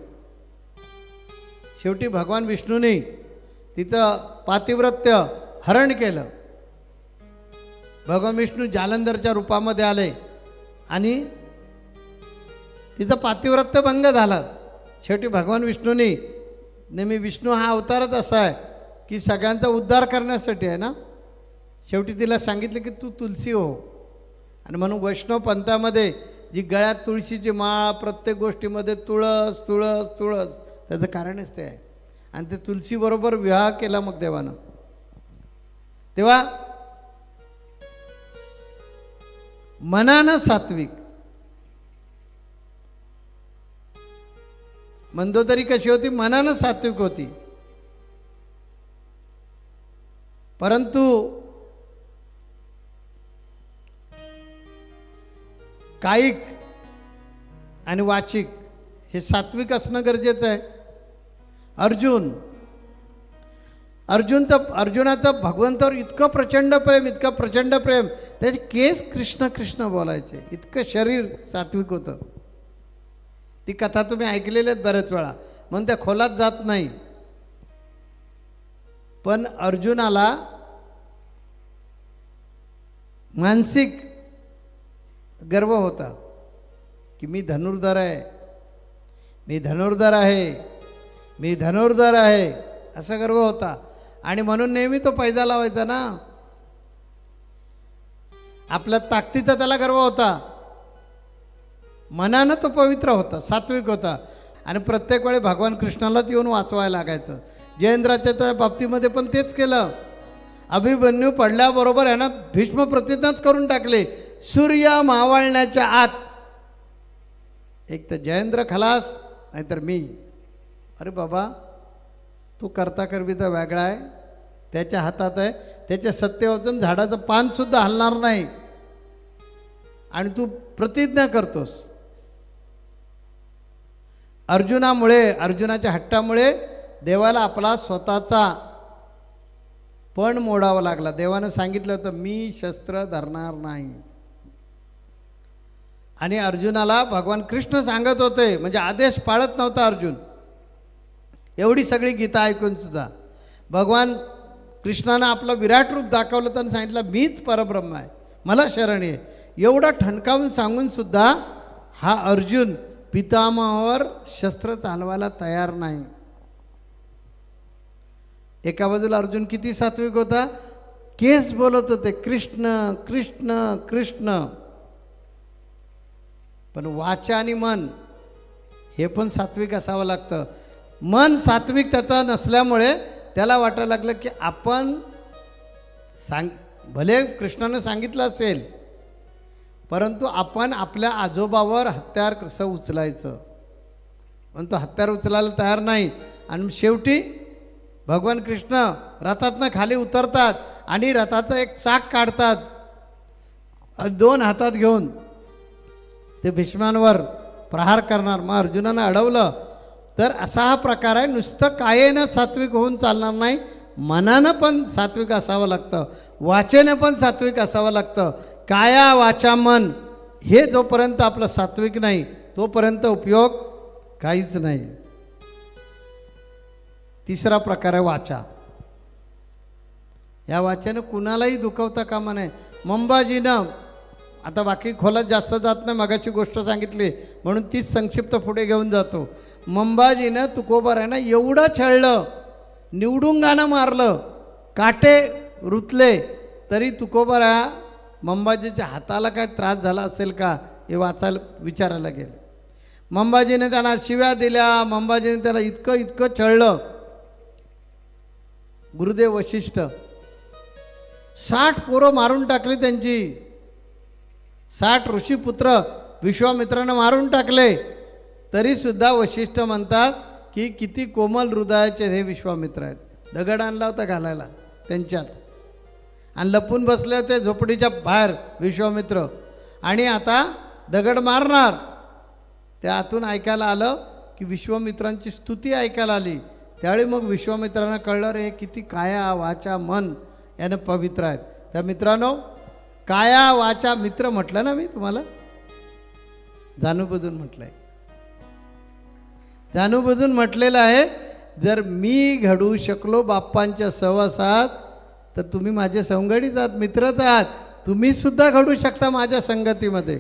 शेवटी भगवान विष्णूने तिचं पातिव्रत्य हरण केलं. भगवान विष्णू जालंधरच्या रूपामध्ये आले आणि तिचं पातिव्रत्य भंग झालं. शेवटी भगवान विष्णूने, नेहमी विष्णू हा अवतारच असा आहे की सगळ्यांचा उद्धार करण्यासाठी आहे ना, शेवटी तिला सांगितलं की तू तुलसी हो. आणि म्हणून वैष्णव पंथामध्ये जी गळ्यात तुळशीची माळ, प्रत्येक गोष्टीमध्ये तुळस तुळस तुळस, त्याचं कारणच ते आहे. आणि ते तुलसीबरोबर विवाह केला मग देवानं. तेव्हा मनानं सात्विक. मंदोदरी कशी होती? मनानं सात्विक होती. परंतु कायिक आणि वाचिक हे सात्विक असणं गरजेचं आहे. अर्जुनाचं भगवंतावर इतकं प्रचंड प्रेम, इतकं प्रचंड प्रेम, त्याचे केस कृष्ण कृष्ण बोलायचे, इतकं शरीर सात्विक होतं. ती कथा तुम्ही ऐकलेली आहेत बऱ्याच वेळा, म्हणून त्या खोलात जात नाही. पण अर्जुनाला मानसिक गर्व होता की मी धनुर्धर आहे, मी धनुर्धर आहे, मी धनुर्धर आहे, असा गर्व होता. आणि म्हणून नेहमी तो पैजा लावायचा ना. आपल्या ताकदीचा त्याला गर्व होता. मनानं तो पवित्र होता, सात्विक होता. आणि प्रत्येक वेळी भगवान कृष्णालाच येऊन वाचवायला लागायचं. जयेंद्राच्या त्या बाबतीमध्ये पण तेच केलं. अभिमन्यू पडल्याबरोबर यानं भीष्म प्रतिज्ञाच करून टाकले, सूर्य मावळण्याच्या आत एक तर जयेंद्र खलास नाहीतर मी. अरे बाबा, तू करता करविता वेगळा आहे, त्याच्या हातात आहे, त्याच्या सत्तेवरून झाडाचं पानसुद्धा हलणार नाही आणि तू प्रतिज्ञा करतोस. अर्जुनाच्या हट्टामुळे देवाला आपला स्वतःचा पण मोडावा लागला. देवानं सांगितलं होतं मी शस्त्र धरणार नाही. आणि अर्जुनाला भगवान कृष्ण सांगत होते, म्हणजे आदेश पाळत नव्हता अर्जुन. एवढी सगळी गीता ऐकून सुद्धा भगवान कृष्णानं आपलं विराट रूप दाखवलं तर सांगितलं मीच परब्रह्म आहे, मला शरण ये. एवढं ठणकावून सांगून सुद्धा हा अर्जुन पितामहावर शस्त्र चालवायला तयार नाही. एका बाजूला अर्जुन किती सात्विक होता, केस बोलत होते कृष्ण कृष्ण कृष्ण, पण वाचा आणि मन हे पण सात्विक असावं लागतं. मन सात्विक त्याचा नसल्यामुळे त्याला वाटायला लागलं की आपण भले कृष्णानं सांगितलं असेल, परंतु आपण आपल्या आजोबावर हत्यार कसं उचलायचं, पण तो हत्यार उचलायला तयार नाही. आणि शेवटी भगवान कृष्ण रथातनं खाली उतरतात आणि रथाचं एक चाक काढतात, 2 हातात घेऊन ते भीष्मांवर प्रहार करणार. मग अर्जुनानं अडवलं. तर असा हा प्रकार आहे. नुसतं कायेनं सात्विक होऊन चालणार नाही, मनानं पण सात्विक असावं लागतं, वाचेनं पण सात्विक असावं लागतं. काया वाचा मन हे जोपर्यंत आपलं सात्विक नाही तोपर्यंत उपयोग काहीच नाही. तिसरा प्रकार आहे वाचा. या वाचेनं कुणालाही दुखवता कामा नये. मंबाजीनं, आता बाकी खोलात जास्त जात नाही, मगाची गोष्ट सांगितली म्हणून तीच संक्षिप्त पुढे घेऊन जातो. मंबाजीनं तुकोबारायनं एवढं छळलं, निवडुंगानं मारलं, काटे रुतले, तरी तुकोबाराया मंबाजीच्या हाताला काय त्रास झाला असेल का हे वाचायला विचारायला गेले. मंबाजीने त्यांना शिव्या दिल्या, मंबाजीने त्याला इतकं इतकं छळलं. गुरुदेव वशिष्ठ 60 पोरं मारून टाकली त्यांची, 60 ऋषीपुत्र विश्वामित्रानं मारून टाकले. तरीसुद्धा वशिष्ठ म्हणतात की किती कोमल हृदयाचे हे विश्वामित्र आहेत. दगड आणला होता घालायला त्यांच्यात आणि लपून बसले होते झोपडीच्या बाहेर विश्वामित्र, आणि आता दगड मारणार. त्या आतून ऐकायला आलं की विश्वामित्रांची स्तुती ऐकायला आली. त्यावेळी मग विश्वामित्रांना कळलं रे किती काया वाचा मन यानं पवित्र आहेत. त्या मित्रांनो, काया वाचा मित्र म्हटलं ना मी तुम्हाला, जाणूबुजून म्हटलंय, जाणूबुजून म्हटलेलं आहे. जर मी घडू शकलो बाप्पांच्या सहवासात तर तुम्ही माझे संगडीच आहात, मित्रच आहात. तुम्ही सुद्धा घडू शकता माझ्या संगतीमध्ये.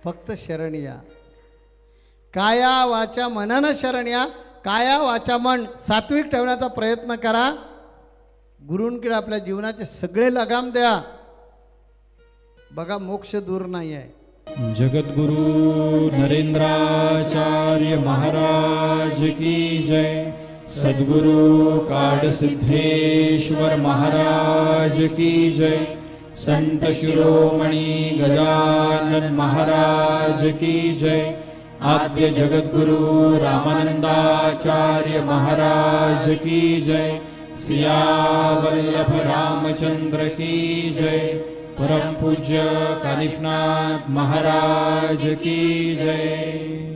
फक्त शरण या, काया वाचा मनानं शरण या. काया वाचा मन सात्विक ठेवण्याचा प्रयत्न करा. गुरूंकडे आपल्या जीवनाचे सगळे लगाम द्या. बघा मोक्ष दूर नाही आहे. जगद्गुरु नरेंद्राचार्य महाराज की जय. सद्गुरु काडसिद्धेश्वर महाराज की जय. संत शिरोमणि गजानन महाराज की जय. आद्य जगद्गुरु रामानंदाचार्य महाराज की जय. सियावल्लभ रामचंद्र की जय. परम पूज्य कानिफनाथ महाराज की जय.